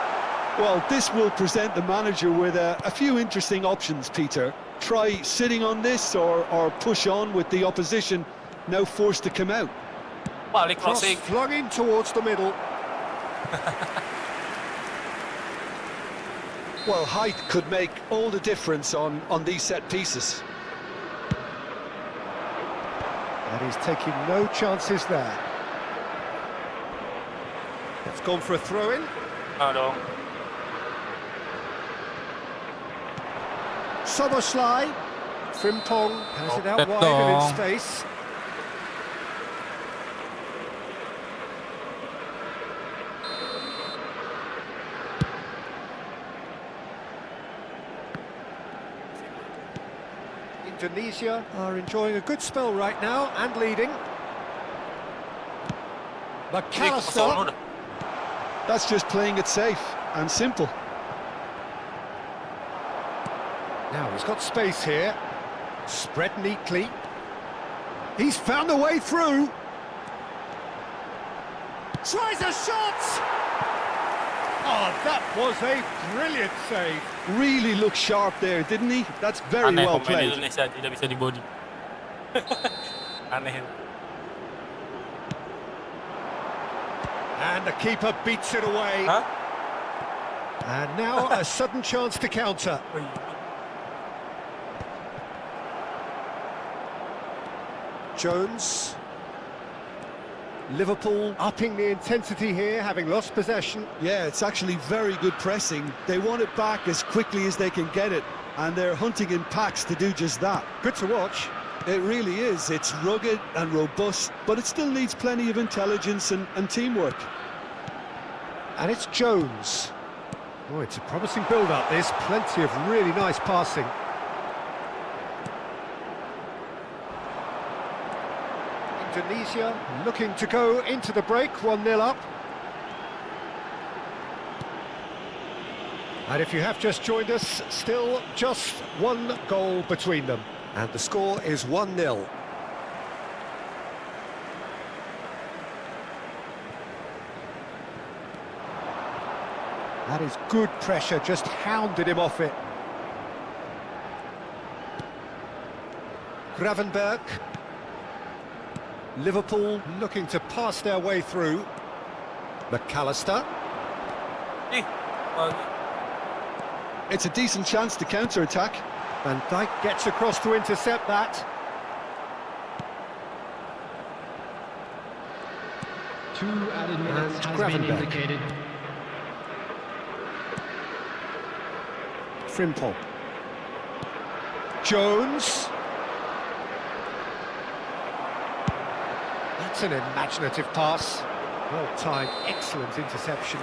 Well, this will present the manager with a few interesting options, Peter. Try sitting on this or push on with the opposition now forced to come out. Balik Cross crossing. flung in towards the middle. Well, height could make all the difference on these set pieces. And he's taking no chances there. It's gone for a throw-in. Aduh. Szoboszlai. Frimpong has it out That wide and in dong. space. Indonesia are enjoying a good spell right now and leading. Ini McAllister. kosong udah. That's just playing it safe and simple. Now he's got space here. Spread neatly. He's found a way through. Tries a shot! Oh, that was a brilliant save. Really looked sharp there, didn't he? That's very Aneh well pemain played. Indonesia tidak bisa di body. Aneh. And the keeper beats it away. Hah? And now a sudden chance to counter. Jones. Liverpool upping the intensity here, having lost possession. Yeah, it's actually very good pressing. They want it back as quickly as they can get it, and they're hunting in packs to do just that. Good to watch. It really is. It's rugged and robust, but it still needs plenty of intelligence and teamwork. And it's Jones. Oh, it's a promising build-up, this. Plenty of really nice passing. Indonesia looking to go into the break, 1-0 up. And if you have just joined us, still just one goal between them. And the score is 1-0. That is good pressure, just hounded him off it. Gravenberg. Liverpool looking to pass their way through. McAllister. It's a decent chance to counter-attack. Van Dijk gets across to intercept that. Two added minutes And has been Gravenberg. indicated. Frimpong. Jones. That's an imaginative pass. Well timed, excellent interception.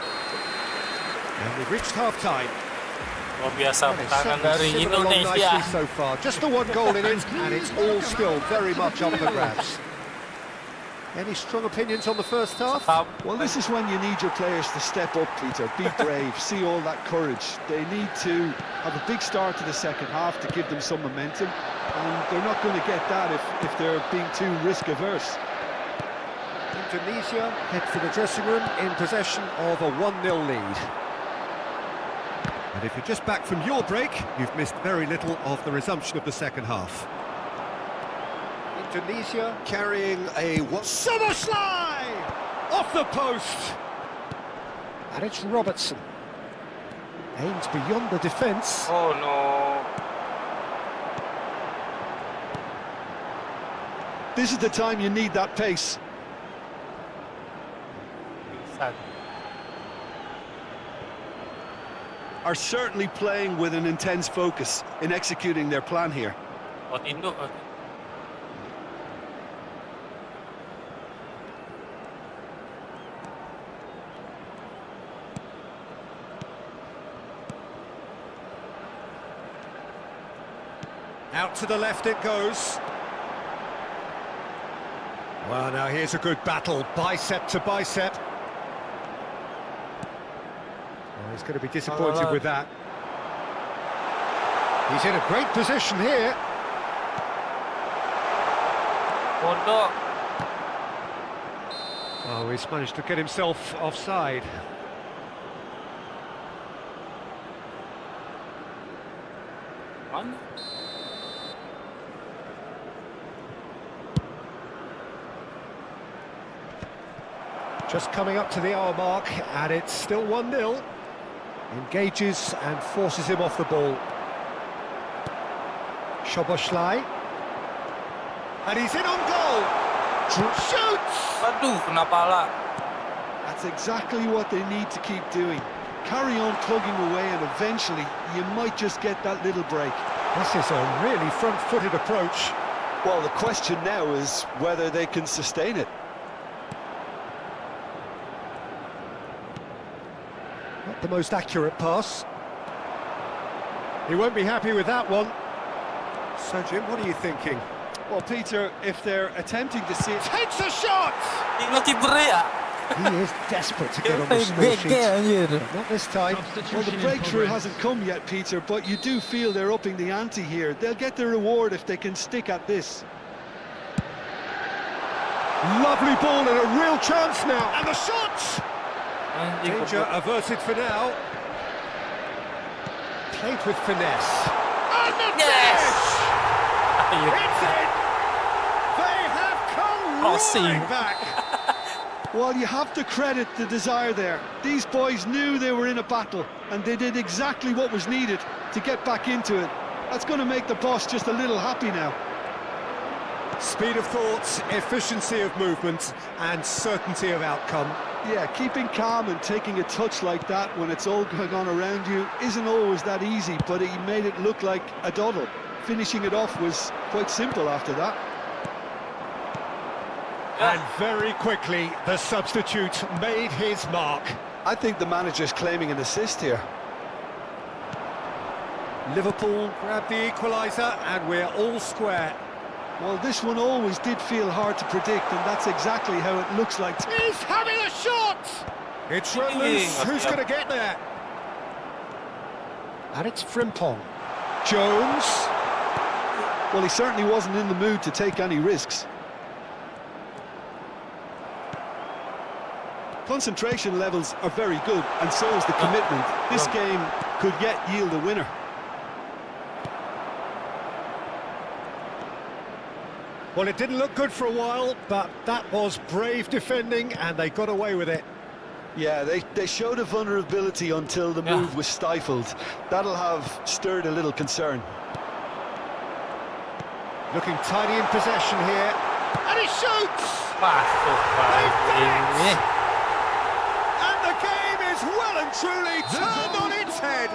And we've reached half-time. Luar biasa Well, it's pertahanan dari certainly simmered along Indonesia. nicely so far. Just the one goal in it, and it's all still very much up for grabs. Any strong opinions on the first half? Well, this is when you need your players to step up, Peter. Be brave, see all that courage. They need to have a big start to the second half to give them some momentum, and they're not going to get that if they're being too risk-averse. Indonesia head for the dressing room in possession of a 1-0 lead. And if you're just back from your break, you've missed very little of the resumption of the second half. Indonesia carrying a Soboslai off the post, and it's Robertson. Aims beyond the defence. Oh no. This is the time you need that pace. Are certainly playing with an intense focus in executing their plan here. Buat Indo. Out to the left it goes. Well, now here's a good battle, bicep to bicep. Oh, he's going to be disappointed with that. He's in a great position here. Bodoh. Oh, he's managed to get himself offside. Mana? Just coming up to the hour mark, and it's still 1-0. Engages and forces him off the ball. Soboslai. And he's in on goal! Shoots! Aduh, kena pala. That's exactly what they need to keep doing. Carry on plugging away, and eventually you might just get that little break. This is a really front-footed approach. Well, the question now is whether they can sustain it. Not the most accurate pass. He won't be happy with that one. So, Jim, what are you thinking? Well, Peter, if they're attempting to see it... Takes a shot! Tinggal kiper ya. He is desperate to get on the score sheet. But not this time. Well, Substitution the in breakthrough progress. hasn't come yet, Peter, but you do feel they're upping the ante here. They'll get their reward if they can stick at this. Lovely ball and a real chance now. And the shot! Anjing, Danger goblok. averted for now. Played with finesse. And the Yes! finish! It's in! They have come Crossing. roaring back. Well, you have to credit the desire there. These boys knew they were in a battle, and they did exactly what was needed to get back into it. That's going to make the boss just a little happy now. Speed of thought, efficiency of movement, and certainty of outcome. Yeah, keeping calm and taking a touch like that when it's all going on around you isn't always that easy, but he made it look like a doddle. Finishing it off was quite simple after that. And very quickly, the substitute made his mark. I think the manager's claiming an assist here. Liverpool grab the equaliser, and we're all square. Well, this one always did feel hard to predict, and that's exactly how it looks like. He's having a shot! It's run loose. Who's going to get there? And it's Frimpong. Jones. Well, he certainly wasn't in the mood to take any risks. Concentration levels are very good, and so is the commitment. This game could yet yield a winner. Well, it didn't look good for a while, but that was brave defending, and they got away with it. Yeah, they showed a vulnerability until the move was stifled. That'll have stirred a little concern. Looking tidy in possession here. And he shoots! Masuk lagi. And the game is well and truly turned on its head.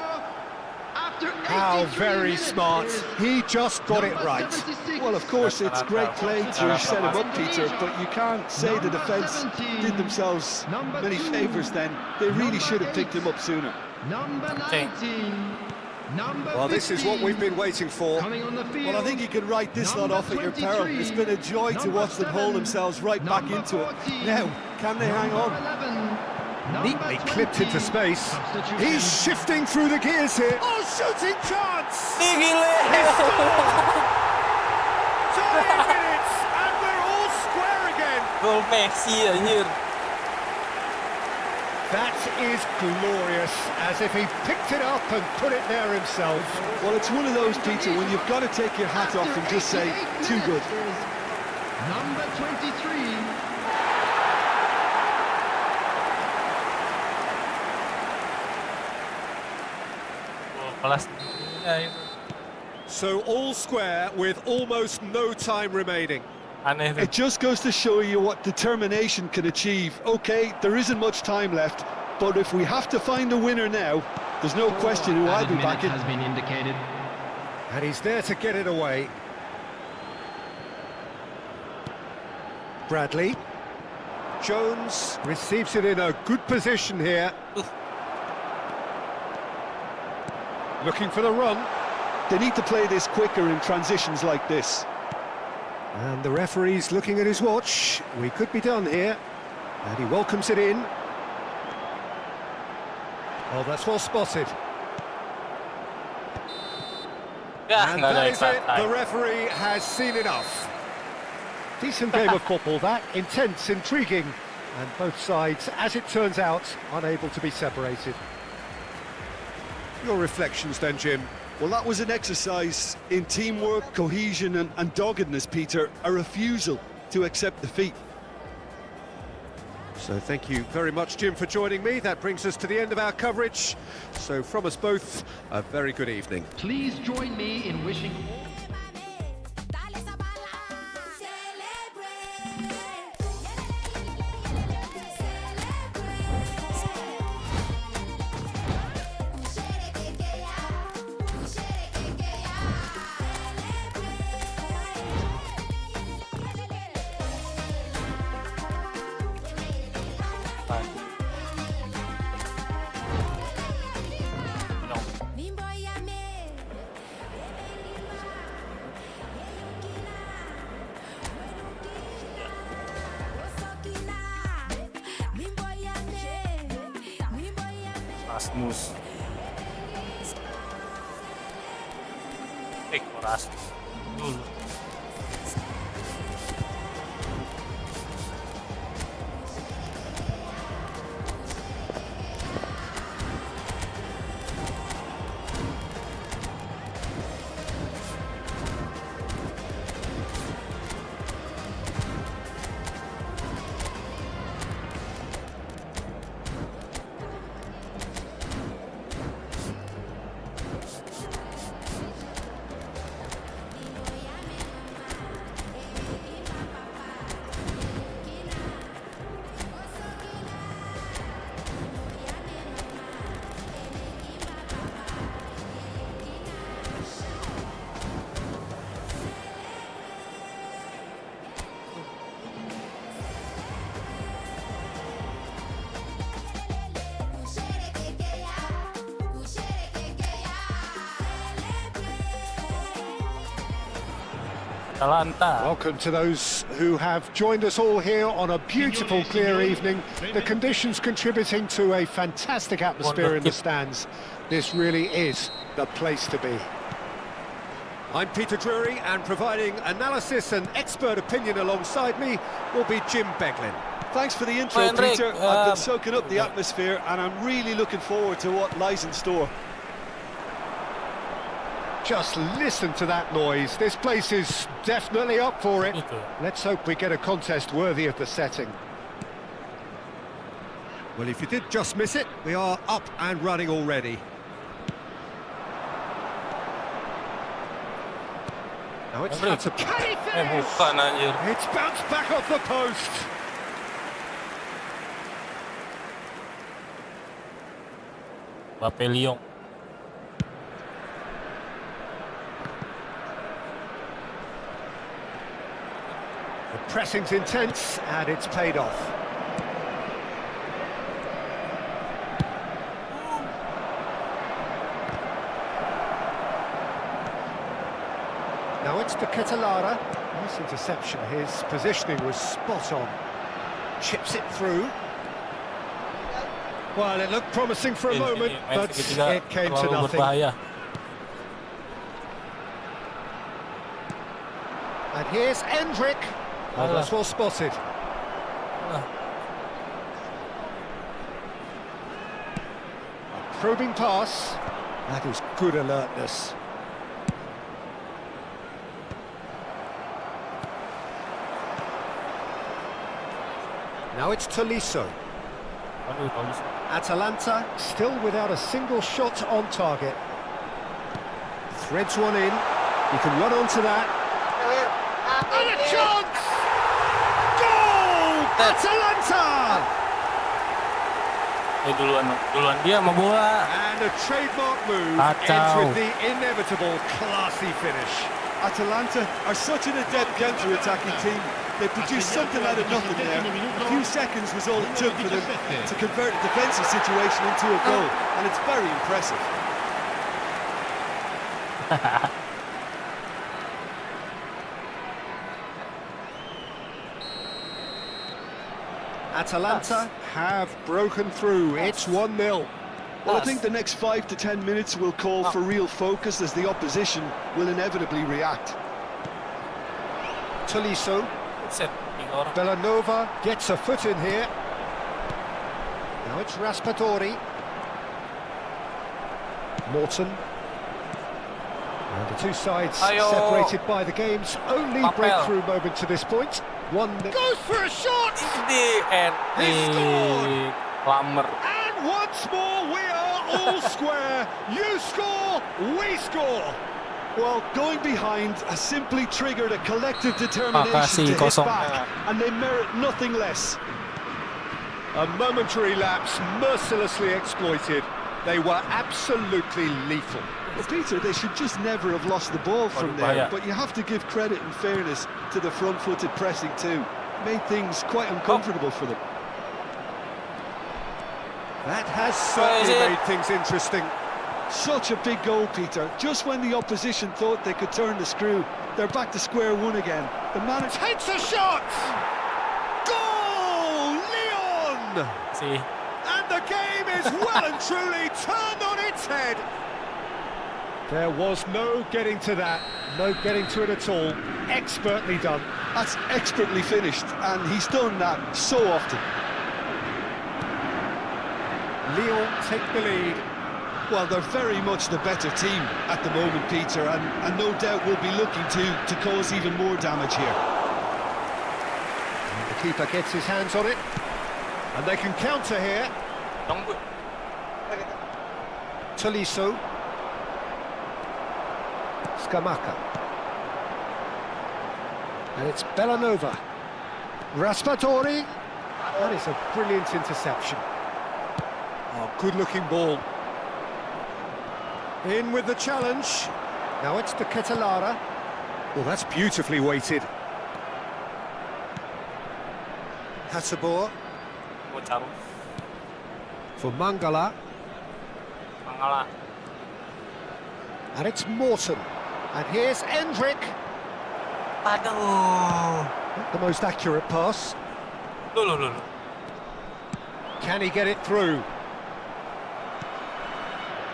How very smart. He just got it right. Well, of course, it's great play to set him up, Peter, but you can't say the defence did themselves many favours then. They really should have picked him up sooner. Number 19. Well, this is what we've been waiting for. Well, I think you can write this lot off at your peril. It's been a joy to watch them hold themselves right back into it. Now, can they hang on? Neatly clipped into space. He's shifting through the gears here. Oh, shooting chance! He's scored! 20 minutes, and we're all square again. Gol Messi anjir. That is glorious, as if he picked it up and put it there himself. Well, it's one of those, Peter, when you've got to take your hat off and just say, too good. Number 23. Kelas itu. So all square with almost no time remaining. Aneh tuh. It just goes to show you what determination can achieve. Okay, there isn't much time left, but if we have to find a winner now, there's no question who I'll be backing. Has been indicated. And he's there to get it away. Bradley. Jones receives it in a good position here. Looking for the run. They need to play this quicker in transitions like this. And the referee's looking at his watch. We could be done here. And he welcomes it in. Oh, that's well spotted. Ya, And nggak ada that is extra it. The time. referee has seen enough. Decent game of football, that. Intense, intriguing. And both sides, as it turns out, unable to be separated. Your reflections then, Jim? Well, that was an exercise in teamwork, cohesion and doggedness, Peter. A refusal to accept defeat. So thank you very much, Jim, for joining me. That brings us to the end of our coverage. So from us both, a very good evening. Please join me in wishing Rasmus. Rasmus dulu. Atalanta. Welcome to those who have joined us all here on a beautiful, clear evening. The conditions contributing to a fantastic atmosphere in the stands. This really is the place to be. I'm Peter Drury, and providing analysis and expert opinion alongside me will be Jim Beglin. Thanks for the intro, Henrik, Peter. I've been soaking up the atmosphere, and I'm really looking forward to what lies in store. Just listen to that noise. This place is definitely up for it. Let's hope we get a contest worthy of the setting. Well, if you did just miss it, we are up and running already. Now it's Henrik. Can he finish? Bukan anjir. It's bounced back off the post. Bape Lyon. The pressing's intense, and it's paid off. Now it's the Kesenangan. Nice interception. His positioning was spot on. Chips it through. Well, it looked promising for a moment, but it came to nothing. Berbahaya. And here's Endrick. Oh, that's well spotted. A probing pass. That is good alertness. Now it's Tolisso. Atalanta still without a single shot on target. Threads one in. He can run onto that. And a chance! Goal! Atalanta! Duluan dia sama bola. And a trademark move Kacau. ends with the inevitable classy finish. Atalanta are such an adept counter-attacking team. They produced something out of nothing there. A few seconds was all it took for them to convert a defensive situation into a goal, and it's very impressive. Atalanta have broken through. It's 1-0. Well, I think the next 5 to 10 minutes will call for real focus, as the opposition will inevitably react. Tolisso. Set. 3 orang. Villanova gets a foot in here. Now it's Raspadori. Morton. And the two sides Ayo. separated by the game's only Papel. breakthrough moment to this point. One goes for a shot! He scored! Lammer. And once more we are all square. You score, we score. Well, going behind has simply triggered a collective determination Makasih, to hit kosong. back, and they merit nothing less. A momentary lapse mercilessly exploited. They were absolutely lethal. Well, Peter, they should just never have lost the ball from there, but you have to give credit and fairness to the front-footed pressing too. Made things quite uncomfortable for them. That has certainly it? made things interesting. Such a big goal, Peter. Just when the opposition thought they could turn the screw, they're back to square one again. The manager Takes a shot! Goal! Leon! See. And the game is well and truly turned on its head. There was no getting to that, no getting to it at all. Expertly done. That's expertly finished, and he's done that so often. Lyon take the lead. Well, they're very much the better team at the moment, Peter, and no doubt will be looking to cause even more damage here. And the keeper gets his hands on it. And they can counter here. Tolisso. Scamacca. And it's Villanova. Raspadori. That is a brilliant interception. Oh, good-looking ball. In with the challenge. Now it's the Kesenangan. Well, that's beautifully weighted. Hasabor for Mangala. And it's Morton. And here's Endrick. Aduh. Not the most accurate pass. Loh. Can he get it through?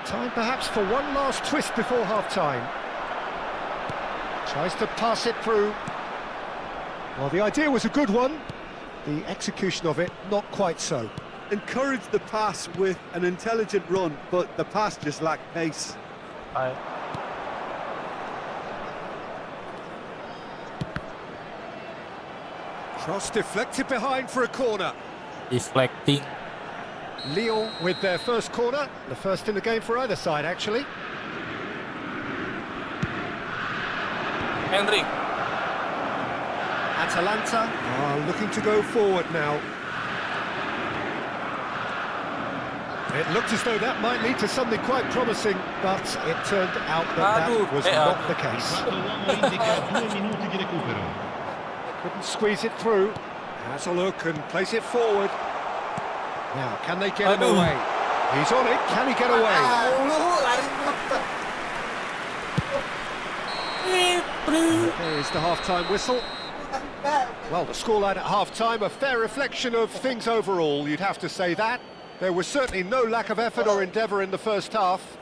Time perhaps for one last twist before half-time. Tries to pass it through. Well, the idea was a good one. The execution of it, not quite so. Encouraged the pass with an intelligent run, but the pass just lacked pace. Baik. Cross deflected behind for a corner. Deflecting. Lyon with their first corner, the first in the game for either side, actually. Hendrik. Atalanta are looking to go forward now. It looked as though that might lead to something quite promising, but it turned out that that was not the case. L'uomo indica 2 minuti di recupero. Couldn't squeeze it through. Has a look and place it forward. Now, can they get him away? He's on it. Can he get away? There is the half-time whistle. Well, the scoreline at half-time, a fair reflection of things overall, you'd have to say that. There was certainly no lack of effort or endeavour in the first half.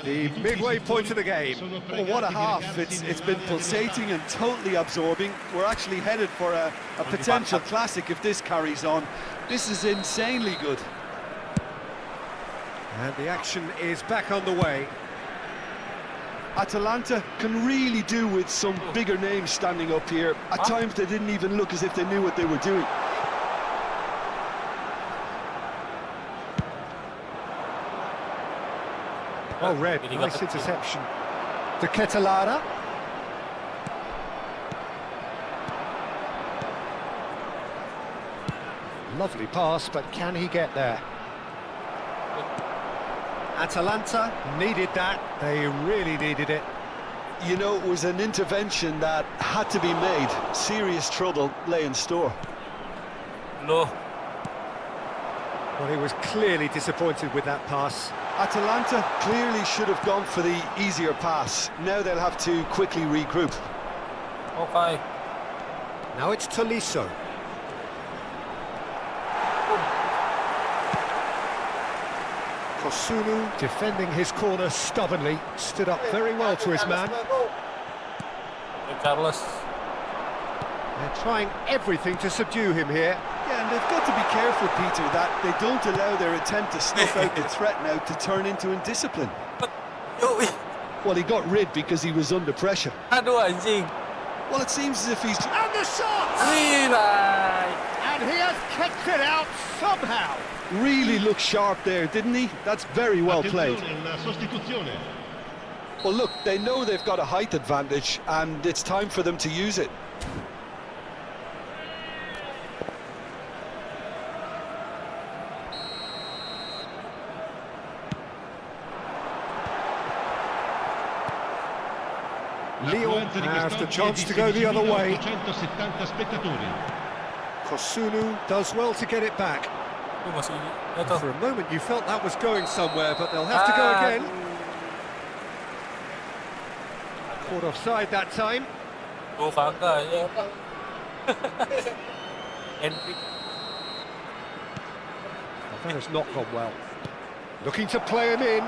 The midway point of the game. Oh, what a half. It's been pulsating and totally absorbing. We're actually headed for a potential classic if this carries on. This is insanely good. And the action is back underway. Atalanta can really do with some bigger names standing up here. At times they didn't even look as if they knew what they were doing. Oh, Red, nice interception. To Kesenangan. Lovely pass, but can he get there? Atalanta needed that. They really needed it. You know, it was an intervention that had to be made. Serious trouble lay in store. Loh. Well, he was clearly disappointed with that pass. Atalanta clearly should have gone for the easier pass. Now they'll have to quickly regroup. Okay. Now it's Tolisso. Kosunu defending his corner stubbornly, stood up very well to his man. Carlos. They're trying everything to subdue him here. Yeah, and they've got to be careful, Peter, that they don't allow their attempt to snuff out the threat now to turn into indiscipline. Yoi. Well, he got rid because he was under pressure. Aduh anjing. Well, it seems as if he's... And the shot! Gila. And he has kicked it out somehow. Really looked sharp there, didn't he? That's very well played. Attenzione, la sostituzione. Well, look, they know they've got a height advantage, and it's time for them to use it. Lyon have the chance to go the other way. 870 spettatori. Kosunu does well to get it back. Masih jatuh. For a moment you felt that was going somewhere, but they'll have to go again. Caught offside that time. Oh kagak ya. Hendrik. That has not gone well. Looking to play him in.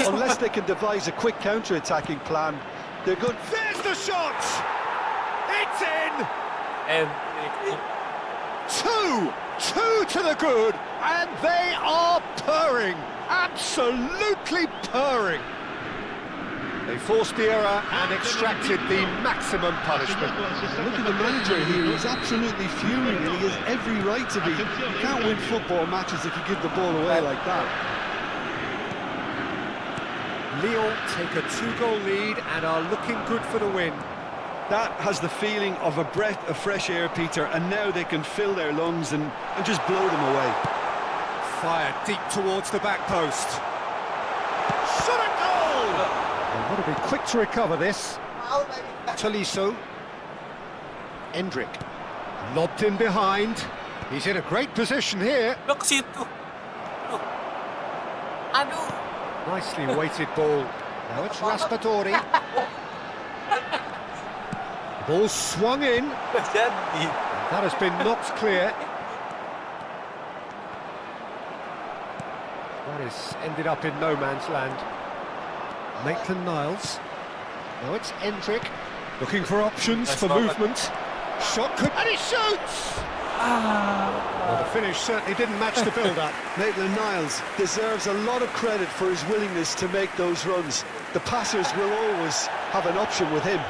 Unless they can devise a quick counter-attacking plan, they're good. There's the shot! It's in! Hendrik. Two to the good, and they are purring, absolutely purring. They forced the error and extracted the maximum punishment. Look at the manager here, he's absolutely fuming and he has every right to be. You can't win football matches if you give the ball away like that. Lyon take a 2-goal lead and are looking good for the win. That has the feeling of a breath of fresh air, Peter, and now they can fill their lungs and just blow them away. Fired deep towards the back post. Shot at goal! They've got to be quick to recover this. Tolisso. Hendrik. Lobbed in behind. He's in a great position here. Loh ke situ. Loh. Aduh. Nicely weighted ball. Now it's Raspadori. Ball swung in. Jadi. That has been knocked clear. That has ended up in no man's land. Maitland-Niles. Now it's Endrick. Looking for options That's for not movement. Shot could... And he shoots! Well, the finish certainly didn't match the build-up. Maitland-Niles deserves a lot of credit for his willingness to make those runs. The passers will always have an option with him.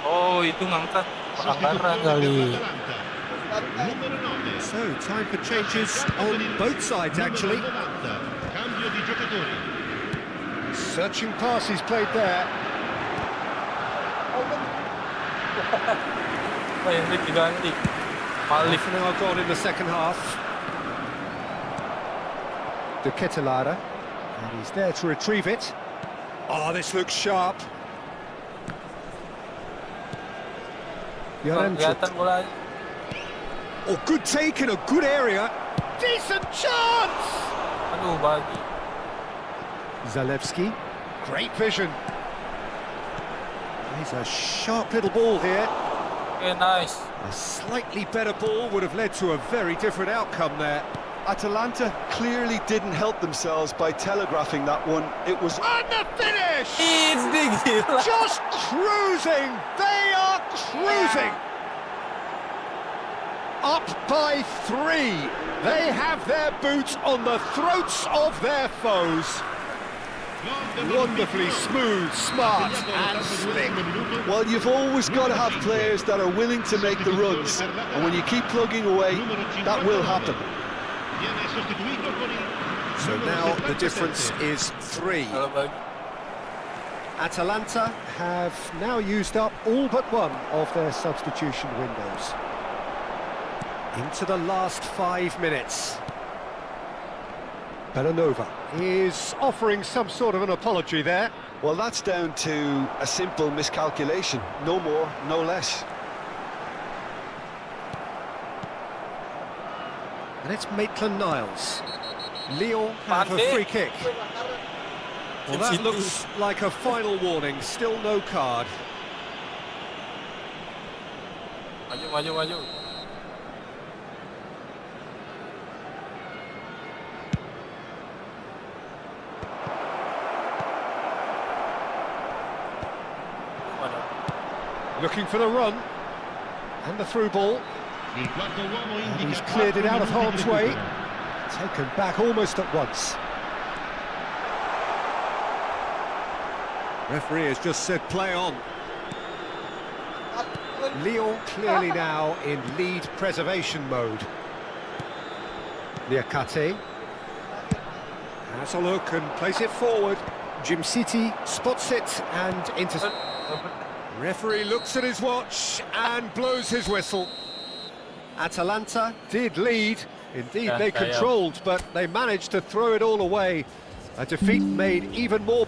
Oh, itu ngangkat pelanggaran kali. So, time for changes on both sides, actually. Cambio di giocatori. Searching passes played there. Oh, ini diganti. Malik. Half an hour gone in the second half. Dikala. And he's there to retrieve it. Oh, this looks sharp. Kelihatan bola. Oh, good take in a good area. Decent chance! Aduh, bagi. Zalewski. Great vision. He's a sharp little ball here. Okay, nice. A slightly better ball would have led to a very different outcome there. Atalanta clearly didn't help themselves by telegraphing that one. It was... And the finish! Ini gila. Just cruising! They are cruising! Up by 3. They have their boots on the throats of their foes. Wonderfully smooth, smart and slick. Well, you've always got to have players that are willing to make the runs. And when you keep plugging away, that will happen. So now the difference is 3. Kalau bagi. Atalanta have now used up all but one of their substitution windows. Into the last 5 minutes. Belanova is offering some sort of an apology there. Well, that's down to a simple miscalculation. No more, no less. And it's Maitland-Niles. Lyon have a free kick. Well, that looks like a final warning. Still no card. Maju, maju, maju. Looking for the run. And the through ball. Il quarto uomo And indica he's cleared it 4 out of minuti harm's di way. recupero. Taken back almost at once. Referee has just said play on. Lyon clearly now in lead preservation mode. Liakate has a look and plays it forward. Jim City spots it and into... Referee looks at his watch and blows his whistle. Atalanta did lead. Indeed, they controlled, but they managed to throw it all away. A defeat made even more